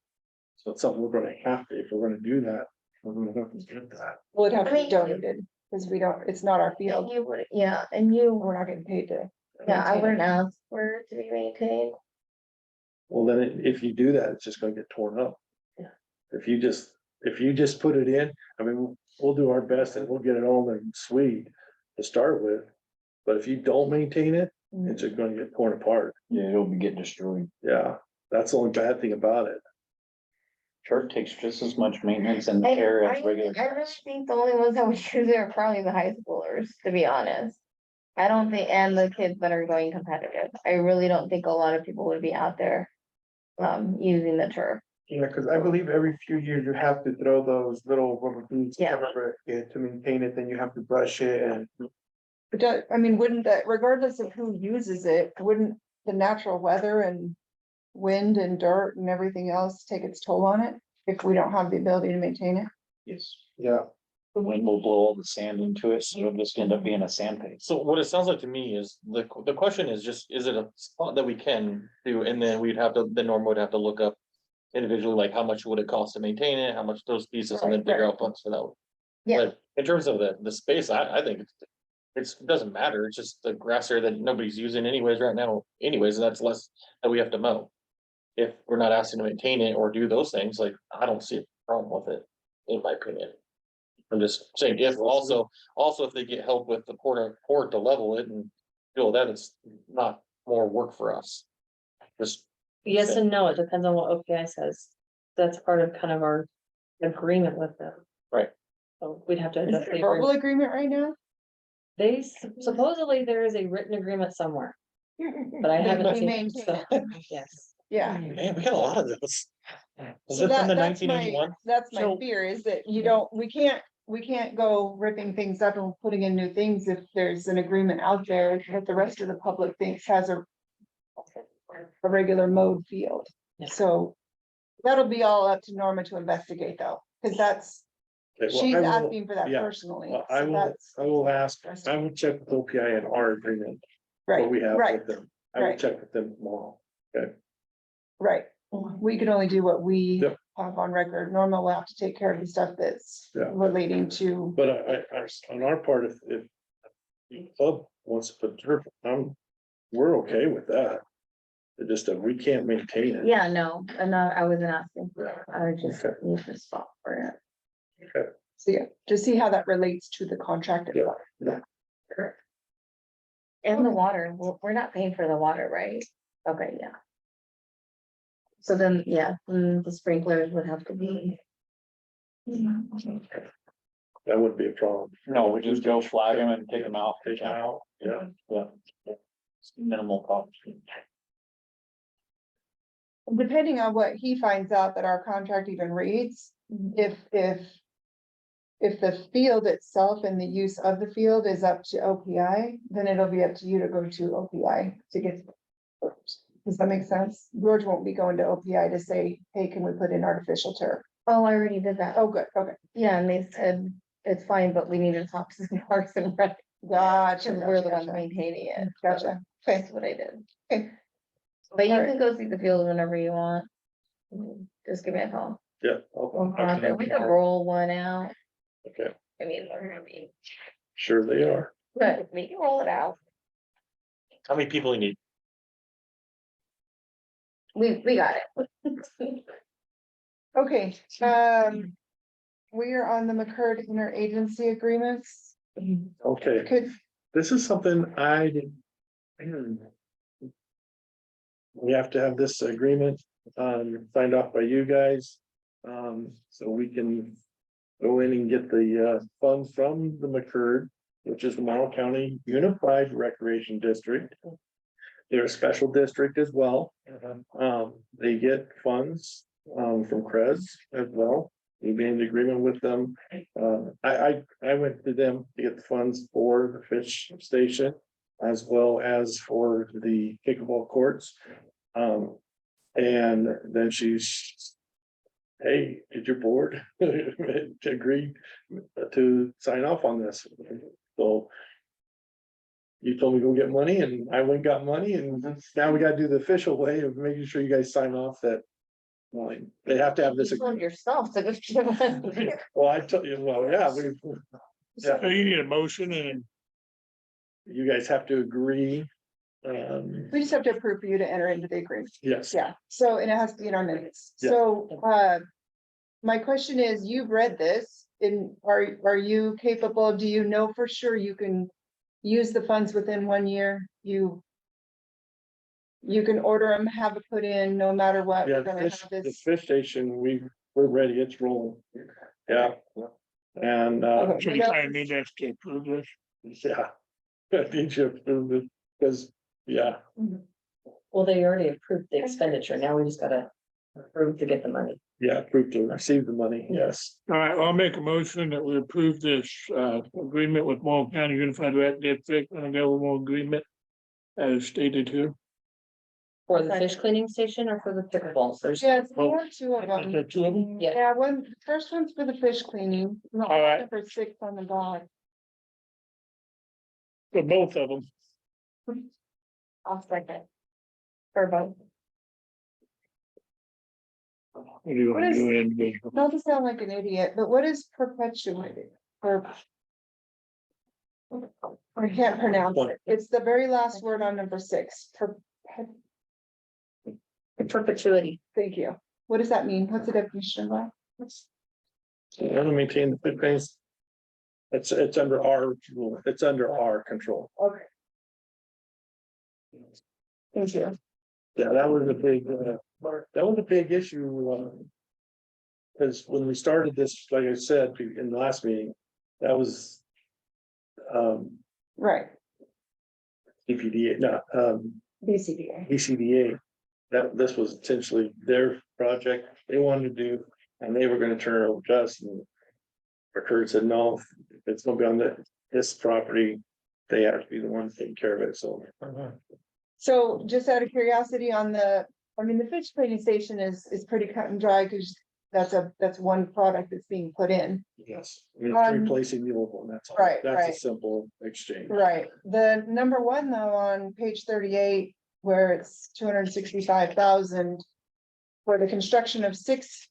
So it's something we're gonna have to, if we're gonna do that, we're gonna have to get that. Well, it'd have to I be mean- donated, because we don't, it's not our And field, you would, yeah, and you, we're not getting paid to. yeah, I maintain it. wouldn't ask for it to be maintained. Well, then if you do that, it's just gonna get torn up. Yeah. If you just put it in, I mean, we'll do our best and we'll get it all in sweet to start with. But if you don't maintain it, it's just gonna get torn apart. Yeah, it'll be getting destroyed. Yeah, that's the only bad thing about it. Chart takes just as much maintenance and I care as regular. really think the only ones that would use it are probably the high schoolers, to be honest. I don't think, and the kids that are going competitive, I really don't think a lot of people would be out there. Using the turf. Yeah, cause I believe every few years you have to throw those little rubber boots. Yeah. cover it, yeah, to maintain it, then you have to brush it and. But I mean, wouldn't that, regardless of who uses it, wouldn't the natural weather and wind and dirt and everything else take its toll on it? If we don't have the ability to maintain it? Yes. Yeah. The wind will blow all the sand into it, so it'll just end up being a sand pit. so what it sounds like to me is, the question is just, is it a spot that we can do, and then we'd have to, then Norm would have to look up. Individually, like how much would it cost to maintain it, how much those pieces, and then Right, figure right. out funds for that. Yeah. But in terms of the space, I think it doesn't matter, it's just the grass area that nobody's using anyways right now, anyways, and that's less that we have to mow. If we're not asking to maintain it or do those things, like, I don't see a problem with it, in my opinion. I'm just saying, if also if they get help with the port to level it and do all that, it's not more work for us. Just, Yes and no, it depends on what OPI says. That's part of kind of our agreement with them. Right. So we'd have to Is adjust it the a verbal agreement. agreement right now? They supposedly there is a written agreement somewhere, but I That haven't we seen it, maintain so, it. yes. Yeah. man, we got a lot of those. Is So it from the that's nineteen my, eighty-one? that's my So- fear, is that we can't go ripping things up and putting in new things if there's an agreement out there that the rest of the public thinks has a regular mode field. Yeah. So that'll be all up to Norma to investigate though, because that's, Okay, well, she's I will- asking for that yeah, personally. well, so that's- I will ask, I will check with OPI and our agreement, what Right, we have right, with them. I will right. check with them tomorrow. right. We can only do what we Yep. have on record. Norma will have to take care of the stuff that's Yeah. relating to. But on our part, if the club wants to put turf, we're okay with that. It just that we can't maintain it. Yeah, no, I wasn't asking, Yeah. I just Okay. need the spot for it. So yeah, to see how that relates to the contract. Yeah. And the water, we're not paying for the water, right? Okay, yeah. So then, yeah, the sprinklers would have to be. That wouldn't be a problem. No, we just go flag them and take them out. Take them out, yeah. Yeah. It's minimal cost. depending on what he finds out that our contract even reads, if the field itself and the use of the field is up to OPI, then it'll be up to you to go to OPI to get. Does that make sense? George won't be going to OPI to say, hey, can we put in artificial turf? Oh, I already did that. Oh, good, okay. Yeah, and they said it's fine, but we need to talk to the Parks and Rec, Gotcha. because we're the ones gotcha. maintaining it. Gotcha. That's what I did. Okay. But you Alright. can go see the field whenever you want. Just give me a call. Yeah. We could roll one out. Okay, I mean, we're gonna be, sure they are. but we can roll it out. How many people you need? We got it. Okay, we are on the McCurd interagency agreements. Okay, Could, this is something I didn't. We have to have this agreement, signed off by you guys, so we can go in and get the, funds from the McCurd, which is the Monroe County Unified Recreation District. They're a special district as well. They get funds, from CREZ as well. We made an agreement with them. I went to them to get the funds for the fish station as well as for the pickleball courts. And then she's, hey, did your board agree to sign off on this? So you told me to go get money and I went and got money, and now we gotta do the official way of making sure you guys sign off that. Well, they have to have this. You told yourself to go give money. Well, I told you, well, yeah, So you need a motion and you guys have to agree. we just have to approve for you to enter into the agreement. Yes, Yeah, so, and it has to be in our minutes. Yeah. So, my question is, you've read this, and are you capable, do you know for sure you can use the funds within 1 year? You can order them, have it put in, no matter what. yeah, We're gonna have the this. fish station, we're ready, it's rolling. Yeah. And, Okay. so you kind of need us to approve this. yeah. I need you to approve it, because, yeah, Well, they already approved the expenditure. Now we just gotta approve to get the money. yeah, approved to receive the money, yes. All right, I'll make a motion that we approve this agreement with Monroe County Unified Rec District and available agreement as stated here. For the fish cleaning station or for the pickleballs? There's, Yes, there are two of Is there them. two of them? Yeah. Yeah, one, the first one's for the fish cleaning. All right. Number 6 on the dog. For both of them. I'll second. For both. What do you want to do individual? Not to sound like an idiot, but what is perpetuated or? I can't pronounce it. It's the very last word on number 6. perpetuity. Thank you. What does that mean? What's the definition of that? Want to maintain the food base. It's under our rule, it's under our control. Okay. Thank you. Yeah, that was a big issue. Because when we started this, like I said in the last meeting, that was. Right. EPDA, not, BCBA. ECDA. That this was essentially their project they wanted to do, and they were gonna turn it over to us, and. Kurt said, no, it's gonna be on this property, they have to be the ones taking care of it, so. So just out of curiosity on the fish cleaning station is pretty cut and dry because that's one product that's being put in. Yes. It's On- replacing the old one, that's all. Right, That's right. a simple exchange. Right. The number 1 though, on page 38, where it's 265,000 for the construction of 6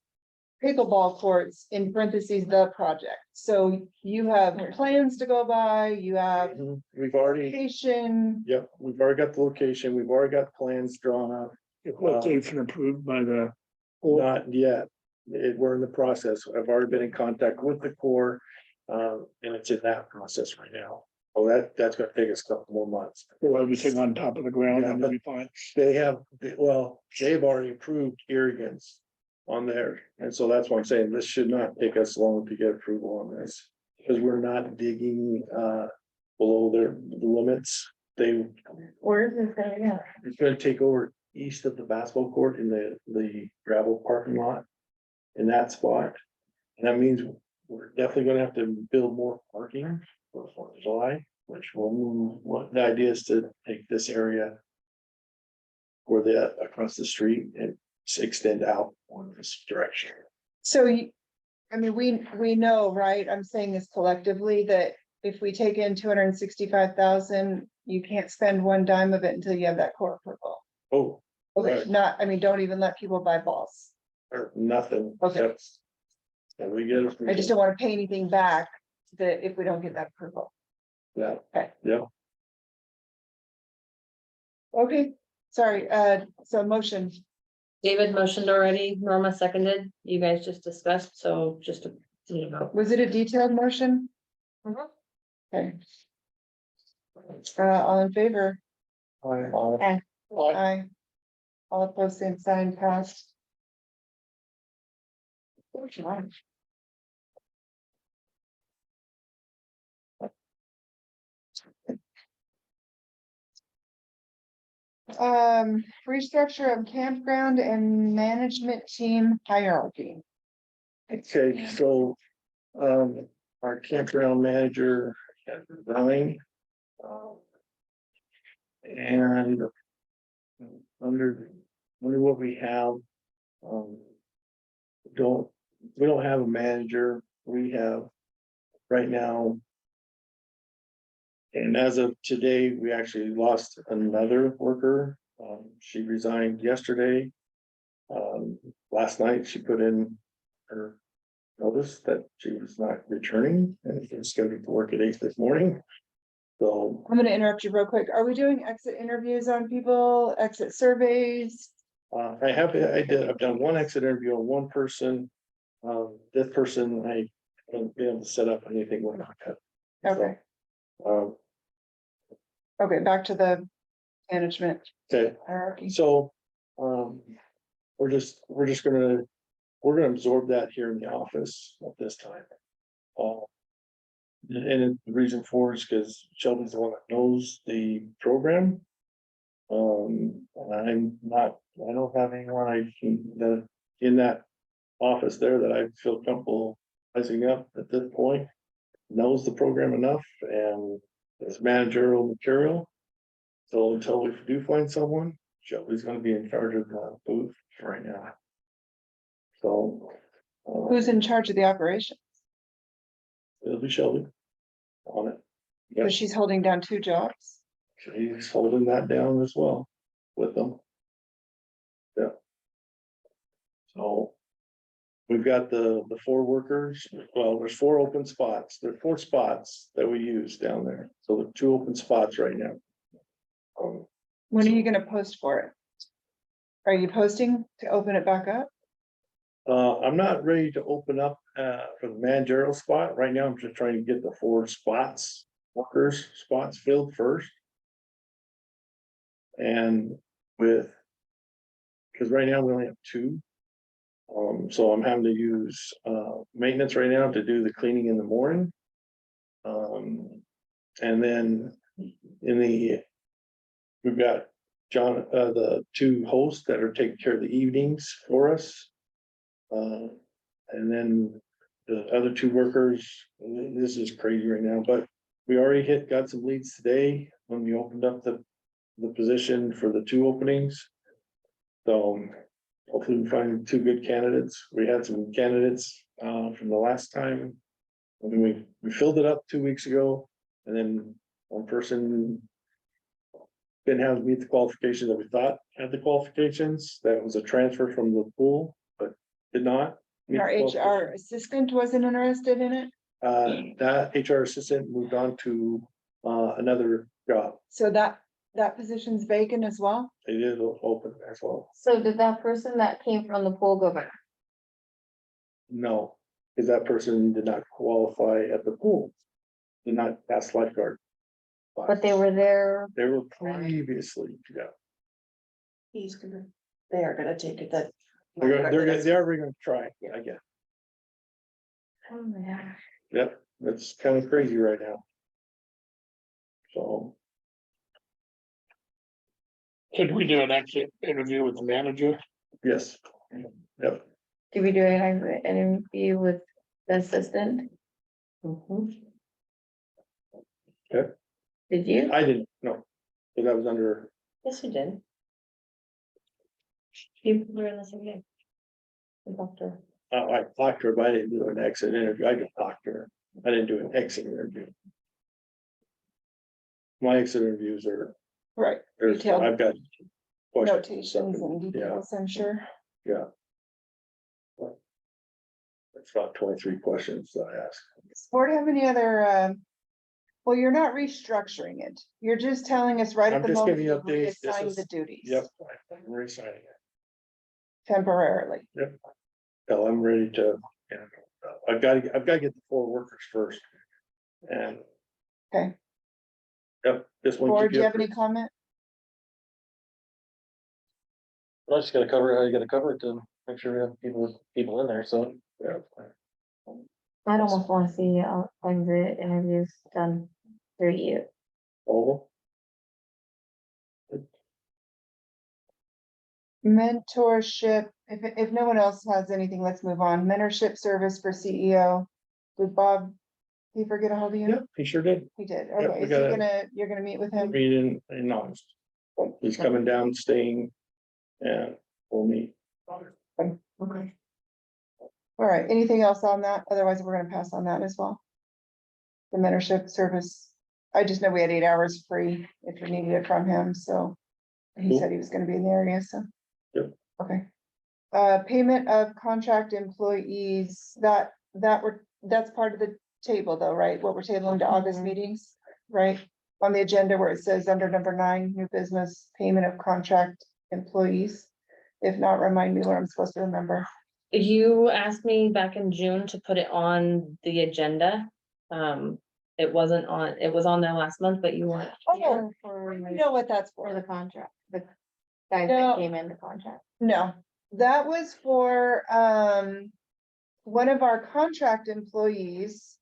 pickleball courts, in parentheses, the project. So you have plans to go by, you have We've already, location. yep, we've already got the location, we've already got plans drawn up, Location approved by the. not yet. We're in the process, I've already been in contact with the Corps, and it's in that process right now. Oh, that's gonna take us a couple more months. Pull everything on top of the ground and Yeah, it'll be fine. They've already approved irrigants on there, and so that's why I'm saying this should not take us long to get approval on this. Because we're not digging below the limits, Where is this gonna go? it's gonna take over east of the basketball court in the gravel parking lot. In that spot. And that means we're definitely gonna have to build more parking for Fourth of July, which will move, what the idea is to take this area. Or the across the street and extend out on this direction. So you, I mean, we know, right? I'm saying this collectively, that if we take in 265,000, you can't spend one dime of it until you have that court approval. Oh, Okay, Right. not, I mean, don't even let people buy balls. or nothing. Okay. That's- And we get it. I just don't want to pay anything back that if we don't get that approval. Yeah. Okay. Yeah, Okay, sorry, so motion, David motioned already, Norma seconded, you guys just discussed, so just to, you know. was it a detailed motion? Mhm. Okay. All in favor? I- Aye. All opposed, same sign, passed. Restructure of campground and management team hierarchy. Okay, so, our campground manager has resigned. And under what we have, um. We don't have a manager, we have right now. And as of today, we actually lost another worker, she resigned yesterday. Last night she put in her notice that she was not returning and was scheduled to work at 8 this morning. So, I'm gonna interrupt you real quick. Are we doing exit interviews on people, exit surveys? I've done one exit interview on one person. This person, I haven't been able to set up anything with. Okay, Um, okay, back to the management okay, hierarchy. so, we're gonna absorb that here in the office at this time. And the reason for is because Sheldon's the one that knows the program. And I don't have anyone in that office there that I feel comfortable placing up at this point. Knows the program enough and is managerial material. So until we do find someone, Shelby's gonna be in charge of the booth right now. So. Who's in charge of the operation? It'll be Shelby. On it. Because she's holding down two jobs. She's holding that down as well with them. Yeah. So. We've got the 4 workers, well, there's 4 open spots, there's 4 spots that we use down there, so there are 2 open spots right now. When are you gonna post for it? Are you posting to open it back up? I'm not ready to open up for the managerial spot, right now I'm just trying to get the 4 spots, workers spots filled first. And because right now we only have 2. So I'm having to use maintenance right now to do the cleaning in the morning. And then we've got the 2 hosts that are taking care of the evenings for us. And then the other 2 workers, this is crazy right now, but we already got some leads today when we opened up the position for the 2 openings. So hopefully we find 2 good candidates. We had some candidates from the last time. We filled it up 2 weeks ago, and then one person didn't have to meet the qualifications that we thought had the qualifications. That was a transfer from the pool, but did not. meet Our the HR qualifications. assistant wasn't interested in it, That HR assistant moved on to another job. so that position's vacant as well? They did open as well. So did that person that came from the pool go back? No, because that person did not qualify at the pool. Did not pass lifeguard. But they were there. They were previously, yeah. They are gonna take it that. They are gonna try, I guess. Oh my gosh. Yep, it's kind of crazy right now. So. Could we do an exit interview with the manager? Yes. Yep, Did we do an interview with the assistant? Mhm. Did you? I didn't, no, but that was under, Yes, you did. You were in the same game. The doctor. I talked to her, but I didn't do an exit interview, I just talked to her, I didn't do an exit interview. My exit interviews are, Right, there's, Detailed. I've got. questions. notations and details, I'm sure. Yeah. It's about 23 questions that I asked. Does the board have any other, well, you're not restructuring it. You're just telling us right at I'm the just moment giving you you updates. This reassign is- the duties. Yep, I'm resigning it. Temporarily. Till I'm ready to, you know, I've got to get the 4 workers first. And. Okay. Yep, this one. Board, do you have any comment? I just gotta cover it, how you gotta cover it to make sure we have people in there, so. Yeah. I'd almost wanna see exit interviews done through you. Oh, Mentorship, if no one else has anything, let's move on. Mentorship service for CEO. Did Bob, did he forget a hold of you? yeah, he sure did. He did. we Okay, so you're gonna meet with him? Meeting in August. He's coming down, staying. And we'll meet. Okay. All right, anything else on that? Otherwise, we're gonna pass on that as well. The mentorship service. I just know we had 8 hours free if we needed it from him, so. He said he was gonna be in the area, so. Yep. Okay. Payment of contract employees, that's part of the table though, right? What we're tabling to August meetings, right? On the agenda where it says under number 9, new business, payment of contract employees. If not, remind me what I'm supposed to remember. You asked me back in June to put it on the agenda. It wasn't on, it was on there last month, but you weren't. Oh, For you know what that's for for? the contract, the guys No. that came in the contract. No, that was for, one of our contract employees.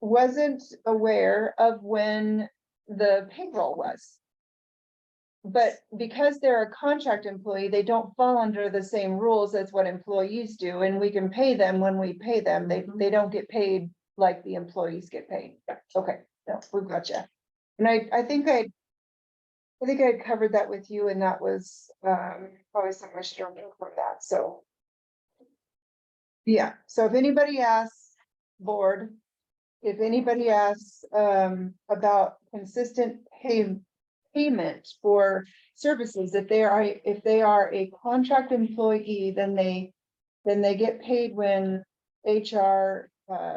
Wasn't aware of when the payroll was. But because they're a contract employee, they don't fall under the same rules as what employees do, and we can pay them when we pay them. They don't get paid like the employees get paid. Okay, no, we've got you. And I think I had covered that with you, and that was probably something I should remove from that, so. Yeah, so if anybody asks, board, if anybody asks about consistent payment for services, if they are a contract employee, then they get paid when HR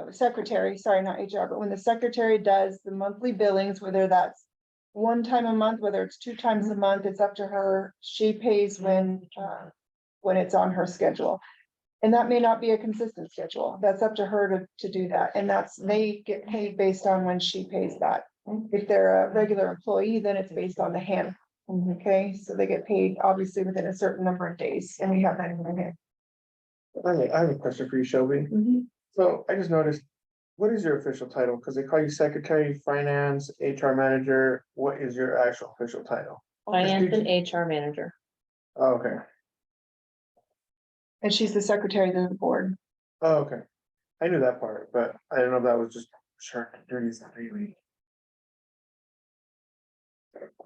secretary, sorry, not HR, but when the secretary does the monthly billings, whether that's 1 time a month, whether it's 2 times a month, it's up to her. She pays when it's on her schedule. And that may not be a consistent schedule. That's up to her to do that. And they get paid based on when she pays that. If they're a regular employee, then it's based on the hand. Okay, so they get paid obviously within a certain number of days, and we have that in here. I have a question for you, Shelby. So I just noticed, what is your official title? Because they call you secretary, finance, HR manager. What is your actual official title? Finance and HR manager. Oh, okay. And she's the secretary of the board. Oh, okay. I knew that part, but I don't know if that was just sure duties.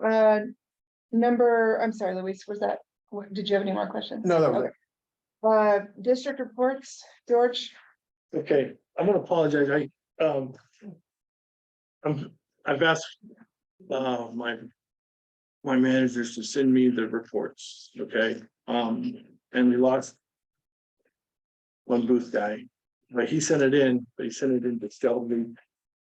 I'm sorry, Louise, was that, did you have any more questions? No, that was it. Okay. District reports, George? Okay, I'm gonna apologize. I've asked my managers to send me the reports, okay? And we lost one booth guy, but he sent it in, but he sent it in to Shelby.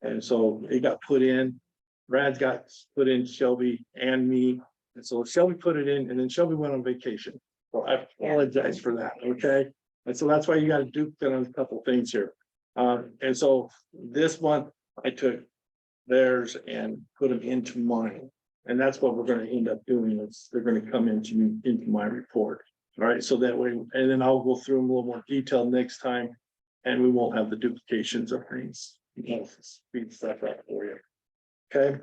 And so it got put in, Brad got put in, Shelby and me. And so Shelby put it in, and then Shelby went on vacation. So I apologize for that, okay? And so that's why you gotta duke that on a couple of things here. And so this month I took theirs and put them into mine. And that's what we're gonna end up doing, is they're gonna come into my report. All right, so that way, and then I'll go through them a little more detail next time, and we won't have the duplications of things. Speed stuff up for you. Okay,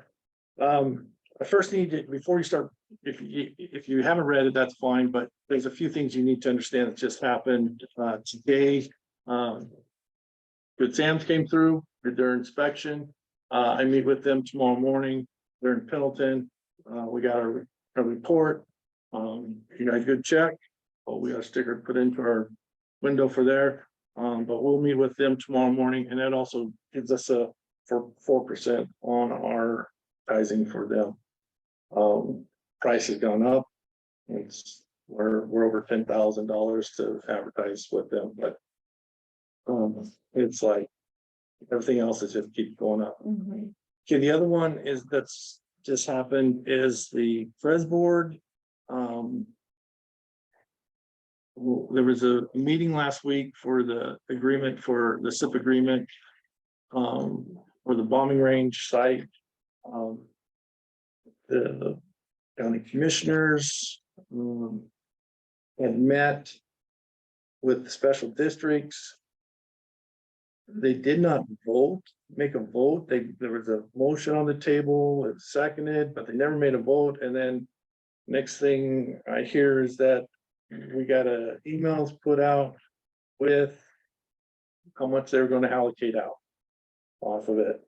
I first need to, before you start, if you haven't read it, that's fine, but there's a few things you need to understand that just happened, today. Good Sam's came through, did their inspection. I meet with them tomorrow morning. They're in Pendleton. We got a report. You got a good check. But we got a sticker put into our window for there. But we'll meet with them tomorrow morning, and that also gives us a for 4% on our advertising for them. Price has gone up. We're over $10,000 to advertise with them, but it's like everything else is just keep going up. Okay, the other one is that's just happened is the Fres board. There was a meeting last week for the agreement for the SIP agreement. For the bombing range site. The county commissioners. Had met. With the special districts. They did not make a vote. There was a motion on the table, it was seconded, but they never made a vote. And then next thing I hear is that we got emails put out with how much they're going to allocate out off of it.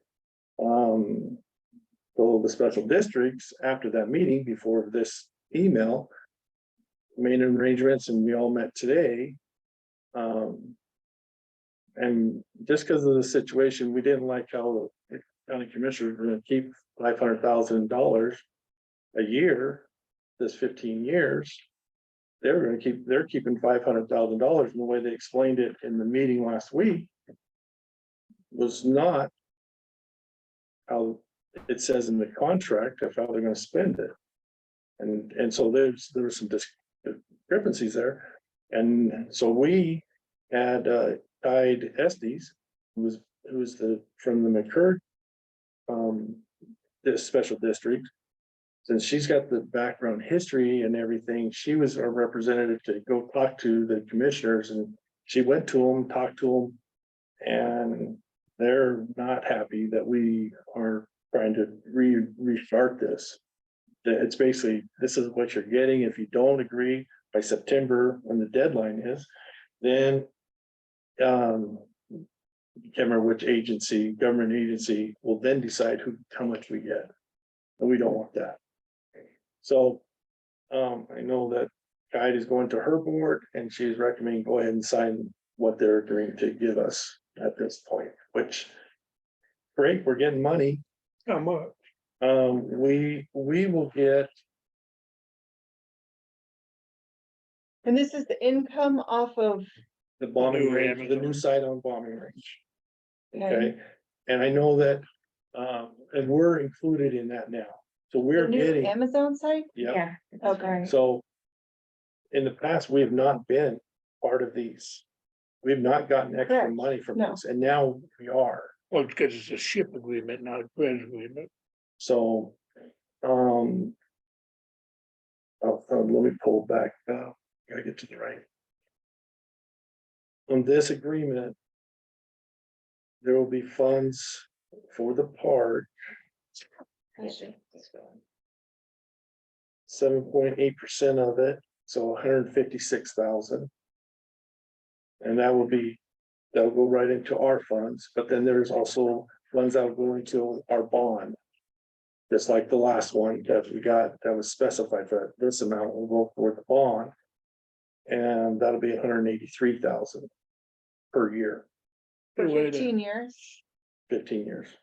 So the special districts, after that meeting, before this email, made arrangements, and we all met today. And just because of the situation, we didn't like how the county commissioners were going to keep $500,000 a year, this 15 years. They're keeping $500,000, and the way they explained it in the meeting last week was not how it says in the contract of how they're going to spend it. And so there was some discrepancies there. And so we had Tide Estes, who was from the McCurd this special district. Since she's got the background history and everything, she was our representative to go talk to the commissioners, and she went to them, talked to them, and they're not happy that we are trying to restart this. It's basically, this is what you're getting. If you don't agree by September, when the deadline is, then can't remember which government agency will then decide how much we get. And we don't want that. So I know that Guide is going to her board, and she's recommending go ahead and sign what they're agreeing to give us at this point, which great, we're getting money. How much? We will get, And this is the income off of. the bombing New range, the Amazon. new site on bombing range. Okay, and I know that, and we're included in that now. So The we're new getting, Amazon site? yeah, Okay. so. In the past, we have not been part of these. We've not gotten extra Correct. money from No. this, and now we are. Well, because it's a ship agreement, not a credit agreement. So, let me pull back, gotta get to the right. On this agreement. There will be funds for the park, 7.8% of it, so $156,000. And that'll go right into our funds, but then there's also funds that will go into our bond. Just like the last one that we got, that was specified for this amount will go for the bond. And that'll be $183,000 per year, For Good way to- 15 years. 15 years.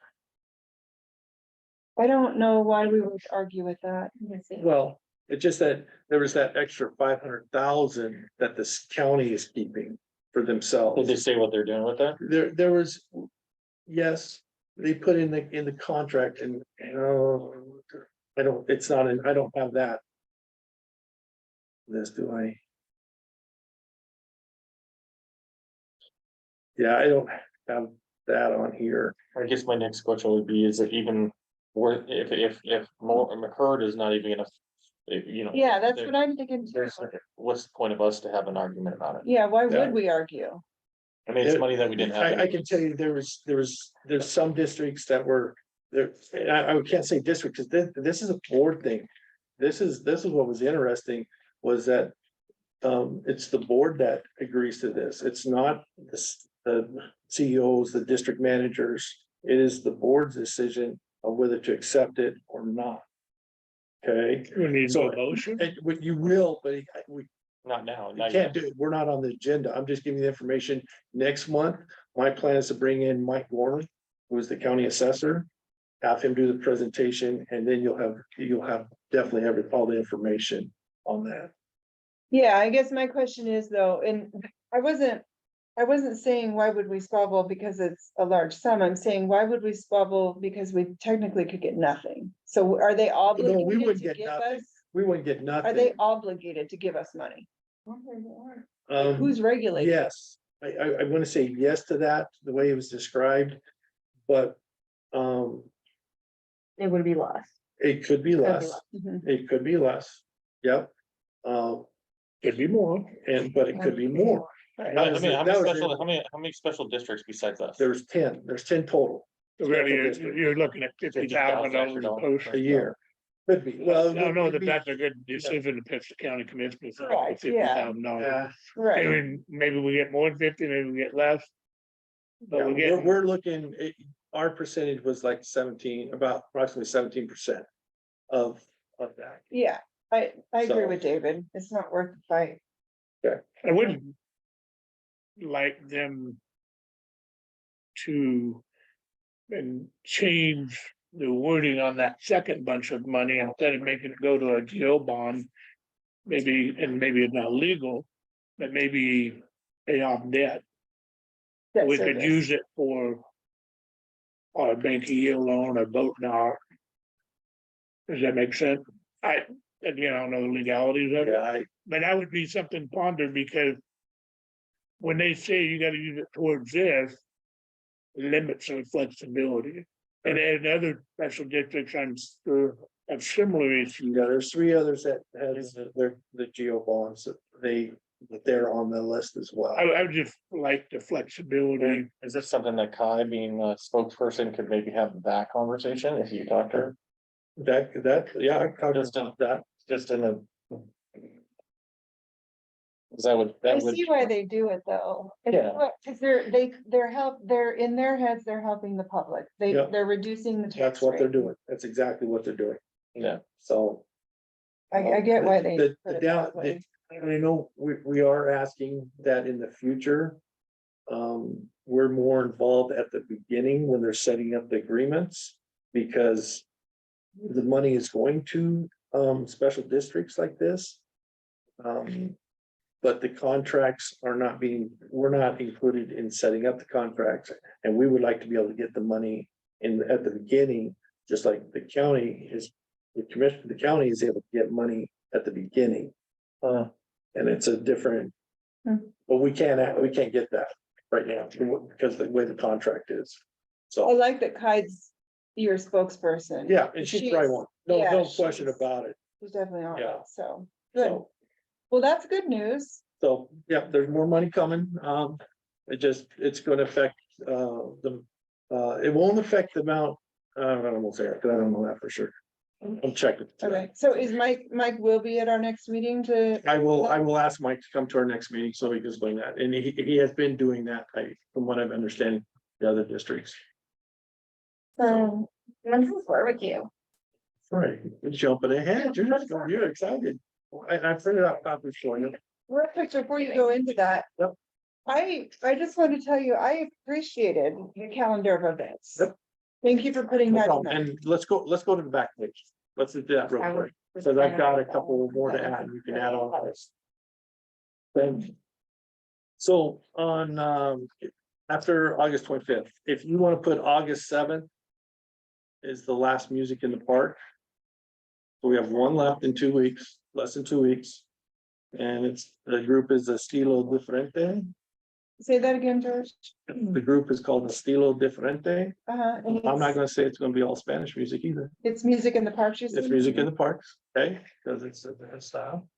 I don't know why we would argue with that. Well, it's just that there was that extra 500,000 that this county is keeping for Did they themselves. say what they're doing with that? There was, yes, they put in the contract, and I don't have that. Do I? Yeah, I don't have that on here. I guess my next question would be, is it even worth, if McCurd is not even gonna, Yeah, that's what I'm thinking too. there's, what's the point of us to have an argument about it? Yeah, why Yeah. would we argue? I mean, it's money that we didn't have. I can tell you, there's some districts that were there, and I can't say district, because this is a board thing. This is what was interesting, was that. It's the board that agrees to this. It's not the CEOs, the district managers. It is the board's decision of whether to accept it or not. Okay, We need So- a motion. what you will, but we Not now, you not can't yet. do it. We're not on the agenda. I'm just giving you the information. Next month, my plan is to bring in Mike Gorman, who is the county assessor. Have him do the presentation, and then you'll have definitely all the information on that. Yeah, I guess my question is though, and I wasn't saying why would we squabble because it's a large sum. I'm saying why would we squabble because we technically could get nothing. So are they obligated wouldn't to get give nothing. us? We wouldn't get Are they nothing. obligated to give us money? Um, Who's regulating? yes, I want to say yes to that, the way it was described, but It would be lost. it could be less. Mhm. It could be less. Yep. Could be more. But it could be more. I That was mean, the- how that many was special, the- how many special districts besides us? There's 10 total Really, district. you're looking at $50,000 a a year. Could be, well. I don't know that it'd be- that's a good decision to pitch the county commissioners for Right, yeah. $50,000. Yeah, I Right, mean, maybe we get more than 50, maybe we get less. But we we're, get, we're looking, our percentage was like 17, about approximately 17% of that. yeah, I agree So- with David. It's not worth the fight. I wouldn't like them to and change the wording on that second bunch of money instead of making it go to a jail bond. Maybe, and maybe it's not legal, but maybe pay off debt. Debt We could service. use it for our bank yield loan or boat dock. Does that make sense? Again, I don't know the legalities of it, Yeah, but that would be something pondered because when they say you gotta use it towards this, it limits some flexibility. And in other special districts, I'm sure have similar issues. yeah, there's 3 others that has the geo bonds that they're on the list as well. I would just like the flexibility. Is this something that Kai, being a spokesperson, could maybe have that conversation if you talk to her? Yeah, I talked Just about that. Just in a. Cause that would, I that would, see why they do it though. Yeah. Cause they're in their heads, they're helping the public. Yeah. They're reducing the tax That's what they're rate. doing. That's exactly what they're doing. yeah, So. I get why they The- put the it down- that way. And I know we are asking that in the future. We're more involved at the beginning when they're setting up the agreements, because. The money is going to special districts like this. But the contracts are not we're not included in setting up the contracts, and we would like to be able to get the money at the beginning, just like the county is. The county is able to get money at the beginning. And it's a different. Hmm. But we can't get that right now because the way the contract is. I So, like that Kai's your spokesperson. yeah, and she's probably one, Yeah, no question she's- about it. She's definitely on Yeah. it, so, good. So, Well, that's good news. so, yeah, there's more money coming. It's gonna affect, it won't affect the amount, I won't say it, because I don't know that for sure. I'm checking. Okay, so is Mike will be at our next meeting to, I will ask Mike to come to our next meeting so he can explain that. And he has been doing that, from what I'm understanding, the other districts. When's this barbecue? Right, you're jumping ahead. You're excited. I printed out copies for you. real quick, before you go into that. Yep. I just want to tell you, I appreciated your calendar of events. Yep. Thank you for putting No that in problem. there. And let's go to the back page. Let's do that real quick. Because I've got a couple more to add. You can add on this. Then. So on after August 25th, if you want to put August 7th. Is the last music in the park. So we have one left in 2 weeks, less than 2 weeks. And the group is Estilo Diferente. Say that again, George. The group is called Estilo Diferente. And I'm not gonna say it's gonna be all Spanish music either. It's music in the park, you said? It's music in the parks, okay, because it's a different style.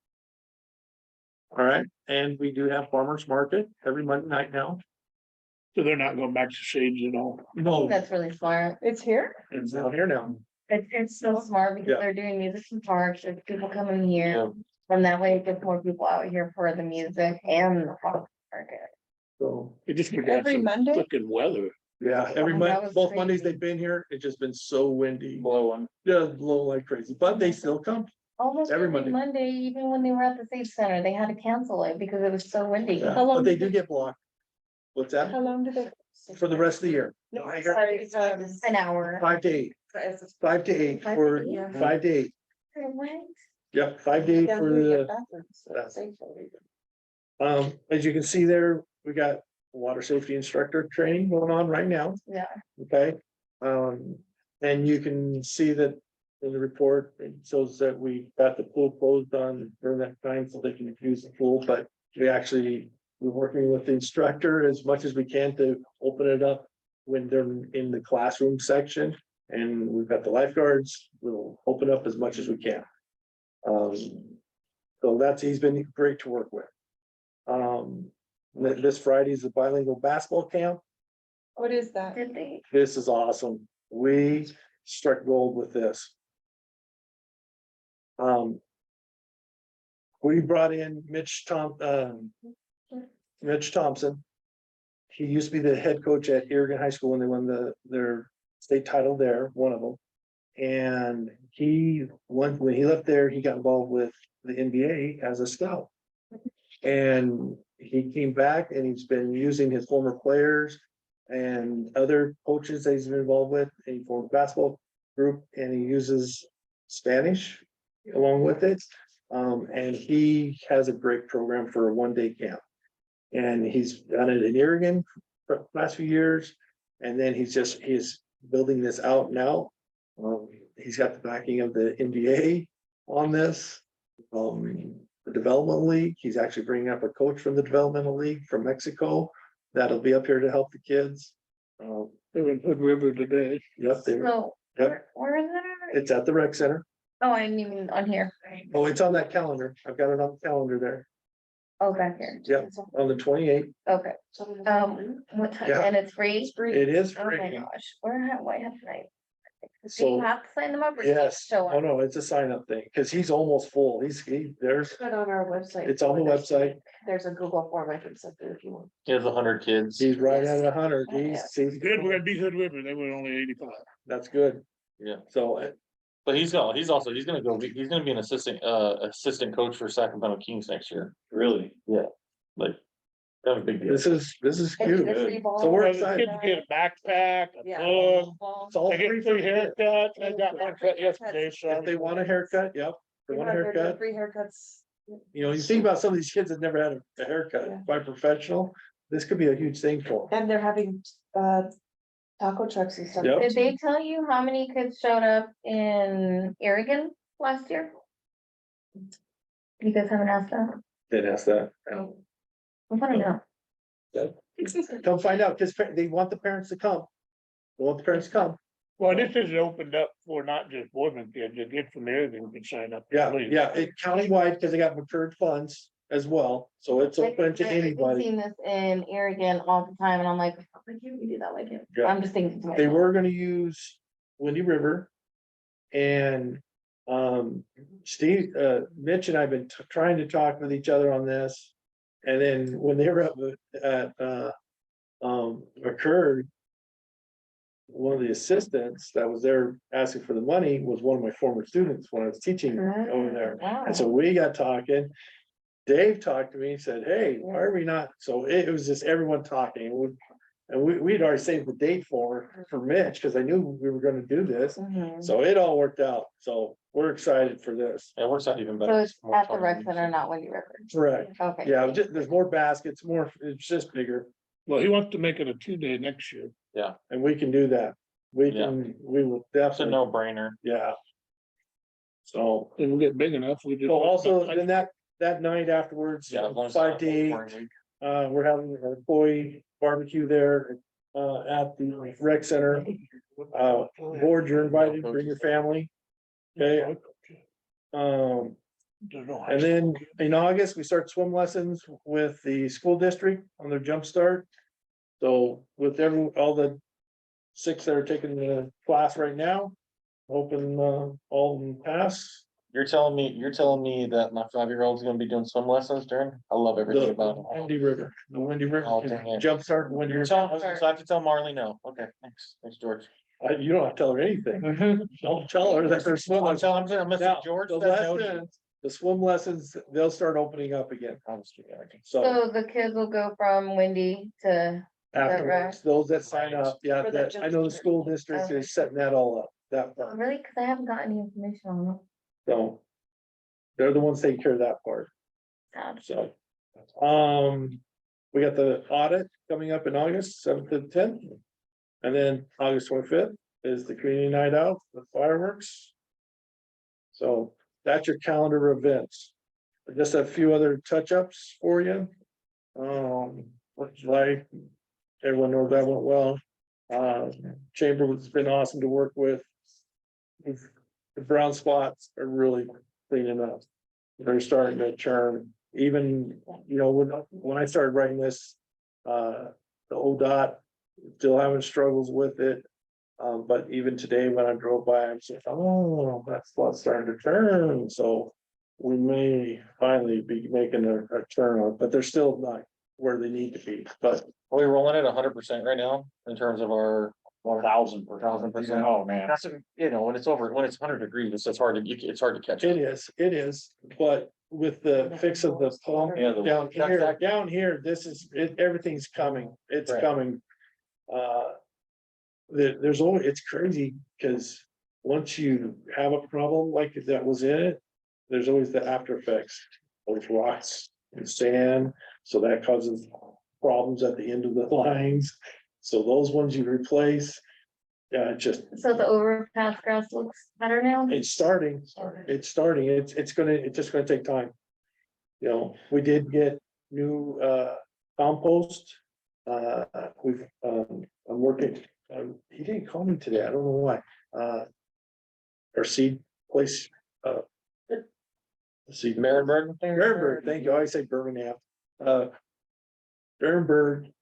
All right, and we do have farmers market every Monday night now. So they're not going back to Shades at all. No, That's really smart. It's here? it's out here now. It's so smart because Yeah. they're doing music in parks, there's people coming here. Yeah. From that way, it gets more people out here for the music and the farmer's market. So, It just could have Every some Monday? frickin' weather. yeah, every That month, was both Mondays crazy. they've been here, it's just been so windy. Blowing. Just blow like crazy, but they still come. Almost Every every Monday, even when they were at the State Center, they had to cancel it because it was so windy. Yeah, How long but they did do get blocked. What's that? How long do they? For the rest of the year, No, I sorry, An hour. 5 to 8, 5 to 8 5 for, to 8, yeah. 5 to 8. What? Yep, 5 to 8 Yeah, for we the, get bathrooms, so that's- safe. as you can see there, we got water safety instructor training going on right now. Yeah. Okay, and you can see that in the report, it shows that we got the pool closed on during that time so they can use the pool, but we're working with the instructor as much as we can to open it up when they're in the classroom section. And we've got the lifeguards, we'll open up as much as we can. So he's been great to work with. This Friday is the bilingual basketball camp. What is that? Did they? This is awesome. We struck gold with this. We brought in Mitch Thompson. He used to be the head coach at Oregon High School when they won their state title there, one of them. And when he left there, he got involved with the NBA as a scout. And he came back and he's been using his former players and other coaches that he's been involved with, and he formed a basketball group, and he uses Spanish along with it. And he has a great program for a 1-day camp. And he's done it in Oregon for the last few years. And then he's building this out now. He's got the backing of the NBA on this. The development league, he's actually bringing up a coach from the developmental league from Mexico. That'll be up here to help the kids. They were in Hood River today. Yep, So, Yep. where is it? it's at the rec center. Oh, I didn't even on here. Oh, it's on that calendar. I've got it on the calendar there. Oh, back here. Yep, on the 28th. Okay, what time? Yeah. And it's free? It is Oh my free. gosh, why haven't I? Do So- you have to sign them up or? do you Yes, Show oh up? no, it's a sign up thing, because he's almost full. There's, Put on our website. it's on the website. There's a Google form I can send you if you want. He has 100 kids. He's right at 100. He's Good, we're gonna beat Hood River. They were only 85. That's good. Yeah. So But he's gonna be an assistant coach for Sacramento Kings next year. really, Like, that was a big deal. this is It's huge. the free ball. So we're Well, the excited. kids get a backpack, a Yeah. book, It's all they get free free for the kids. haircuts. I got one cut yesterday, so. If they want a haircut, yep. They want a haircut. Free haircuts. You know, you think about some of these kids that never had a Yeah. haircut by a professional. This could be a huge thing for them. And they're having taco trucks and stuff. Yep. Did they tell you how many kids showed up in Oregon last year? You guys haven't asked that? Didn't ask that. I wanna know. Come find out, because they want the parents to come. They want the parents to come. Well, this is opened up for not just Boardman kids, the kids from everything can sign up. Yeah, it countywide, because they got matured funds as well, so it's open to I've anybody. seen this in Oregon all the time and I'm like, why can't we do that like it? Yeah. I'm just thinking. to They myself. were gonna use Windy River. And Steve, Mitch and I have been trying to talk with each other on this. And then when they were up at occurred. One of the assistants that was there asking for the money was one of my former students when I was teaching over there. Wow. And so we got talking. Dave talked to me and said, hey, why are we not? So it was just everyone talking. And we'd already saved the date for Mitch, because I knew we were gonna do this. Mhm. So it all worked out. So we're excited for this. It works out even better. So it's More at the fun. rec center, not Windy River. Correct. Okay. Yeah, there's more baskets, it's just bigger, Well, he wants to make it a 2-day next year. and we can do that. We will It's a definitely, no-brainer. yeah. So, If we get big enough, we just. so also then that night afterwards, Yeah. as long as 5 it's to not 8, boring week. we're having an employee barbecue there. At the rec center, board, you're invited, bring your family. Okay, and then in August, we start swim lessons with the school district on their jump start. So with all the 6 that are taking the class right now, hoping, all of them pass. You're telling me that my 5-year-old's gonna be doing swim lessons during, I love everything The about it. Windy River, Oh, dang it. jumpstart, Windy You're River. telling, so I have to tell Marley no, okay, thanks, George. You don't have to tell her anything. Don't tell her that there's swim I'm lessons. telling, I'm missing Now, George. the said no to you. lessons, the swim lessons, they'll start opening up again. I'm just kidding, okay. So So the kids will go from Windy to, afterwards, those that sign up, yeah, For the I know the school district Okay. is setting that all up, that oh, part. really? Cause I haven't got any information on them. So they're the ones taking care of that part. Sad. So, we got the audit coming up in August 7th to 10th. And then August 25th is the community night out with fireworks. So that's your calendar of events. Just a few other touch-ups for you. Like, everyone knows that went well. Chamber has been awesome to work with. The brown spots are really cleaning up. They're starting to churn, even, when I started writing this, the ODOT still having struggles with it. But even today, when I drove by, I'm saying, oh, that's what's starting to turn, so we may finally be making a turn on, but they're still not where they need to be, but Are we rolling at 100% right now in terms of our 1,000%? Oh, man, that's, when it's 100 degrees, it's hard to catch. it is, but with the fix of the pump Yeah, down here, everything's coming, it's Right. coming. There's always, it's crazy, because once you have a problem like that was in it, there's always the after effects, those rocks and sand, so that causes problems at the end of the lines. So those ones you replace, So the overpass grass looks better now? it's starting, it's just gonna take time. We did get new compost. I'm working, he didn't call me today, I don't know why. Our seed place, seed Marenberg? Berenberg, thank you, I always say Birmingham. Berenberg,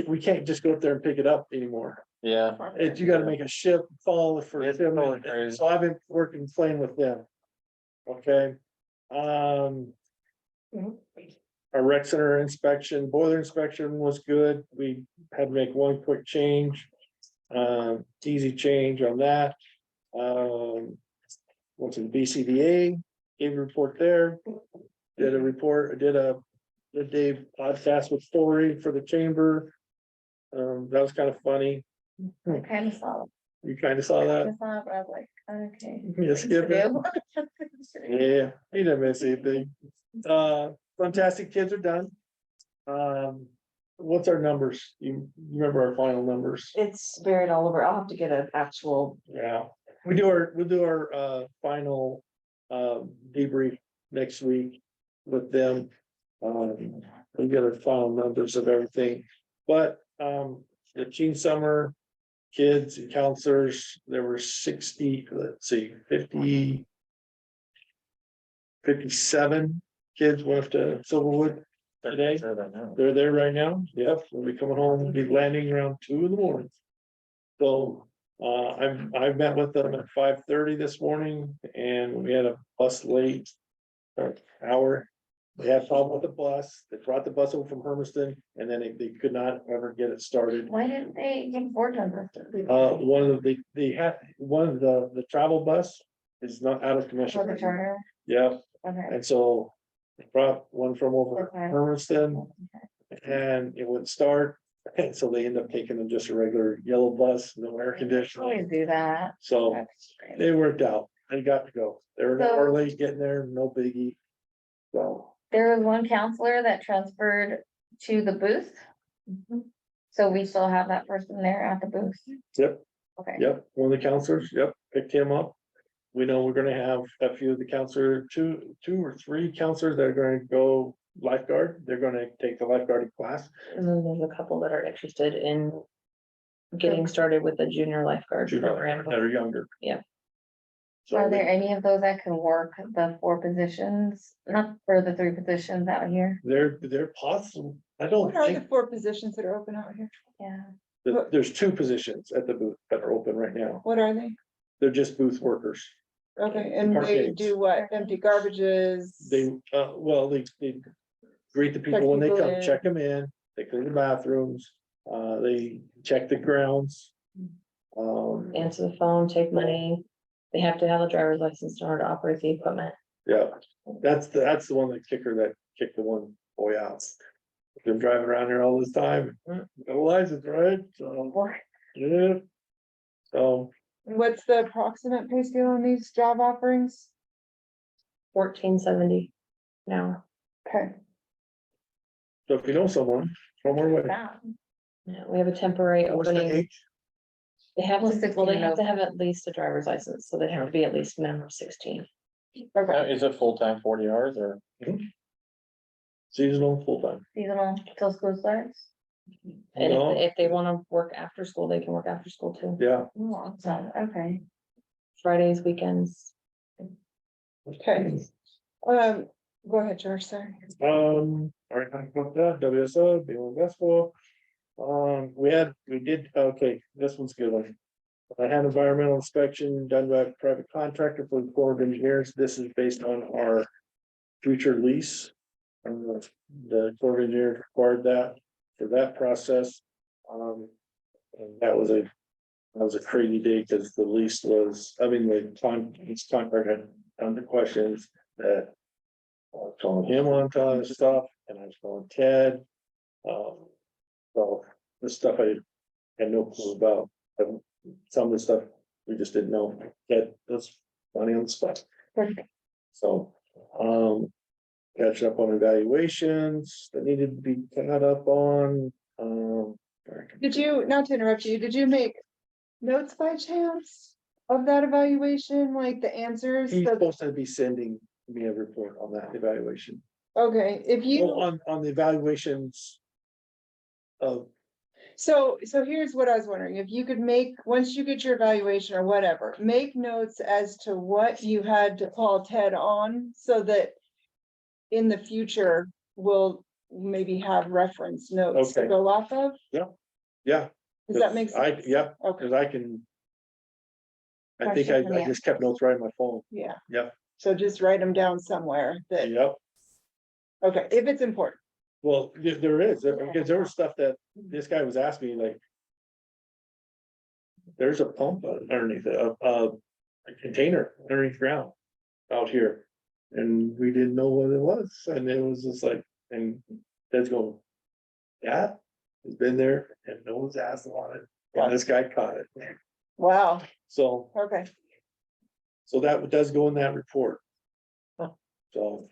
we can't just go up there and pick it up anymore. Yeah. You gotta make a ship fall for It's them, totally crazy. so I've been playing with them. Okay. Our rec center inspection, boiler inspection was good, we had to make one quick change. Easy change on that. What's in BCDA, gave a report there. Did a Dave podcast with Tori for the chamber. That was kind of funny. I kind of saw. You kind of saw I that? saw it, but I was like, okay. You skip it? Yeah, he didn't miss anything. Fantastic kids are done. What's our numbers? You remember our final numbers? It's buried all over. I'll have to get an actual, Yeah, we'll do our final debrief next week with them. We'll get our final numbers of everything, but the teen summer kids and counselors, there were 57 kids went up to Silverwood today. They're there right now. Yep, we'll be coming home, we'll be landing around 2 a.m. So I've met with them at 5:30 this morning, and we had a bus late. An hour. They had a problem with the bus. They brought the bus over from Hermiston, and then they could not ever get it started. Why didn't they get board numbers? One of the travel bus is not out of commission. For the charter? Yeah, Okay. and so they brought one from over Okay. Hermiston, and it wouldn't start. And so they end up taking them just a regular yellow bus, no air conditioning. Always do that. So That's great. they worked out. They got to go. They were an So- hour late getting there, no biggie. So, There was one counselor that transferred to the booth. So we still have that person there at the booth. yep, Okay. yep, one of the counselors, yep, picked him up. We know we're gonna have a few of the counselor, two or three counselors that are gonna go lifeguard. They're gonna take the lifeguarding class. And then there's a couple that are interested in getting started with the junior lifeguard program. That are younger. Yeah. So Are there any of those that can work the 4 positions, not for the 3 positions out here? they're possible, I don't What are the think, 4 positions that are open out here? Yeah. there's 2 positions at the booth that are open right now. What are they? They're just booth workers. Okay, and Park they aides. do what? Empty garbages? They, well, they greet the people when they people come, in. check them in, they clean the bathrooms, they check the grounds. Answer the phone, take money. They have to have a driver's license in order to operate the equipment. Yeah, that's the one that kicked the one boy out. Been driving around here all this time, no license, right? So, yeah. So, What's the approximate pay scale on these job offerings? 1470 now. Okay, so if you know someone, from our way. Yeah, we have a temporary What's the opening. age? They have Well, to, 16 well, they and have to over. have at least a driver's license, so they have to be at least minimum 16. okay. Is it full-time 40 hours or? Seasonal, full-time. Seasonal till school starts. And No. if they wanna work after school, they can work after school too. Yeah, So, okay. Fridays, weekends. Okay. Go ahead, George, sorry. already talked about that, WSO, Beal Basketball. We did, okay, this one's a good one. I had environmental inspection done by a private contractor for the Corps of Engineers. This is based on our future lease. The Corps of Engineers required that for that process. And that was a crazy day because the lease was, I mean, this contract had tons of questions that I was calling him on ton of stuff and I was calling Ted. So the stuff I had no clue about. Some of the stuff we just didn't know. Get this money on the spot. Perfect. So, catch up on evaluations that needed to be caught up on, Did you, not to interrupt you, did you make notes by chance of that evaluation, like the answers? he's So- supposed to be sending me a report on that evaluation. Okay, if Well, you, on the evaluations of, so here's what I was wondering, if you could make, once you get your evaluation or whatever, make notes as to what you had to call Ted on, so that in the future, we'll maybe have reference notes to Okay. go off of. yeah. Does that make sense? Yep, Okay, cause I think I just kept notes right on my phone. yeah. Yep. So just write them down somewhere that, Yep. okay, if it's important. Well, there is, because there was stuff that this guy was asking me, like. There's a pump underneath it, a container underneath ground out here. And we didn't know what it was, and it was just like, and Ted's going. Yeah, it's been there and no one's asked on it, and this guy caught it, Wow, so, okay. so that does go in that report. So.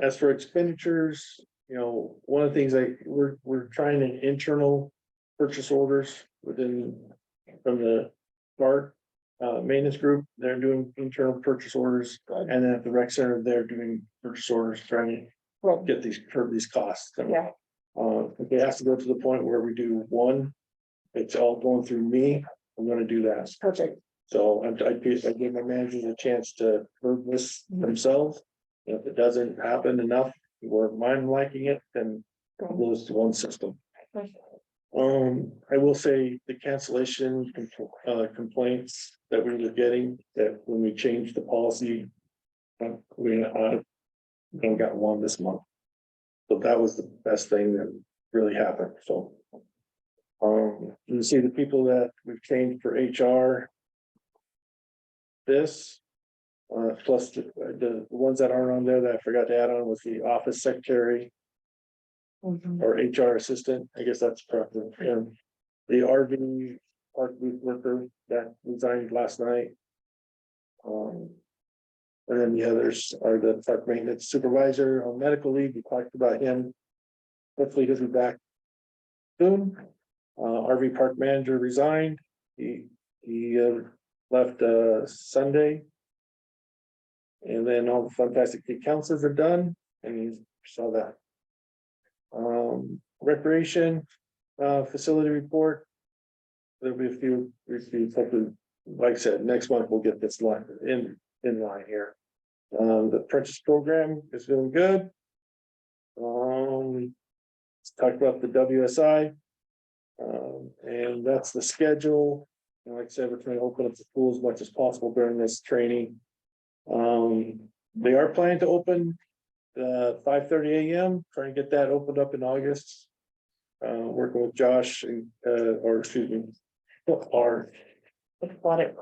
As for expenditures, one of the things we're trying to internal purchase orders within, from the guard. Maintenance group, they're doing internal purchase orders, and then at the rec center, they're doing purchase orders, trying Well, to get these costs. yeah, If it has to go to the point where we do one, it's all going through me, I'm gonna do that. perfect. So I give my managers a chance to prove this themselves. If it doesn't happen enough, where mine liking it, then it goes to one system. I will say the cancellation complaints that we were getting, that when we changed the policy. We only got one this month. So that was the best thing that really happened, so. You see the people that we've changed for HR. This. Plus the ones that aren't on there that I forgot to add on was the office secretary. Or HR assistant, I guess that's proper, and the RV park booth worker that resigned last night. And then the others are the park maintenance supervisor on medical leave, we talked about him. Hopefully he'll be back soon. RV park manager resigned, he left Sunday. And then all the fantastic councils are done, and you saw that. Recreation, facility report. There'll be a few, hopefully, like I said, next month we'll get this line in line here. The apprentice program is doing good. Let's talk about the WSI. And that's the schedule. And like I said, we're trying to open up the pool as much as possible during this training. They are planning to open 5:30 AM, trying to get that opened up in August. Working with Josh and, or excuse me, our aquatic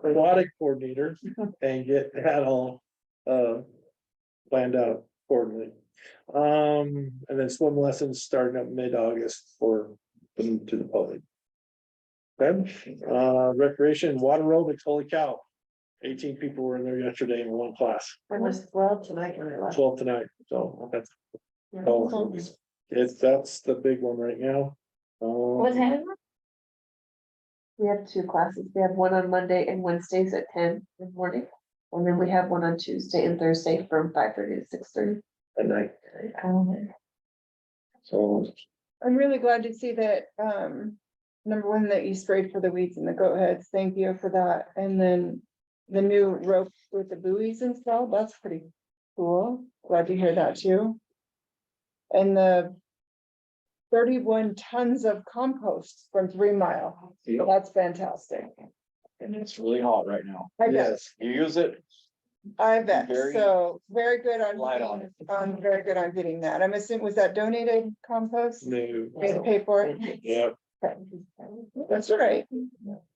coordinator and get that all planned out accordingly. And then swim lessons starting up mid-August for them to the public. Okay, recreation, water aerobics, holy cow. 18 people were in there yesterday in one class, There was 12 tonight. when I left. 12 tonight, so that's. That's the big one right now. What time is it? We have two classes. We have one on Monday and Wednesdays at 10 in the morning. And then we have one on Tuesday and Thursday from 5:30 to 6:30. At night, Um, so. I'm really glad to see that, number one, that you sprayed for the weeds and the goat heads. Thank you for that. And then the new rope with the buoys installed, that's pretty cool. Glad to hear that too. And the 31 tons of compost from 3 Mile. Yep. That's fantastic. And it's really hot right now. I bet, Yes, You use it, I bet. Very So very good on, light on it. very good on getting that. I'm assuming, was that donated compost? no, We had to pay for it? yeah, That's all right.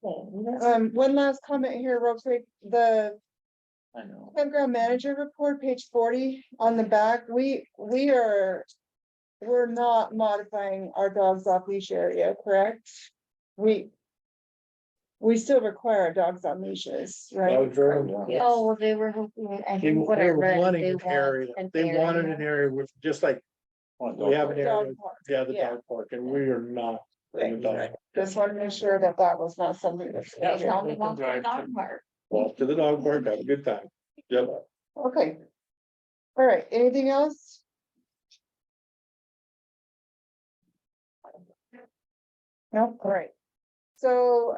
One last comment here real quick, the I know. campground manager report, page 40 on the back, we're not modifying our dogs off leash area, correct? We still require dogs on leaches, right? dogs are- Oh, well, they were hoping, I They think what I were read, wanting they an area, want. they wanted an area with, just like, we have an area, Dog park, yeah, the yeah. dog park, and we are not. in the dog park. Just want to make sure that that was not something that's. They tell me want the dog park. Walk to the dog park, have a good time. Yep. Okay. All right, anything else? No, all right. So,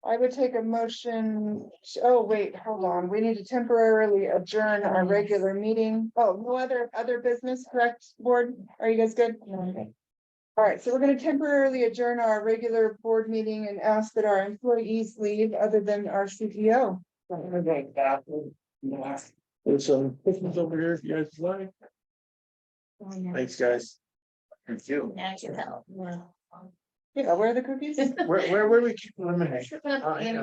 I would take a motion, oh, wait, hold on, we need to temporarily adjourn our regular meeting. Oh, no other business, correct, board? Are you guys good? All right, so we're gonna temporarily adjourn our regular board meeting and ask that our employees leave other than our CEO. There's some Christmas over here, if you guys like. Thanks, guys. Thank you. Now you can help. Yeah, where are the cookies? Where we keep them in?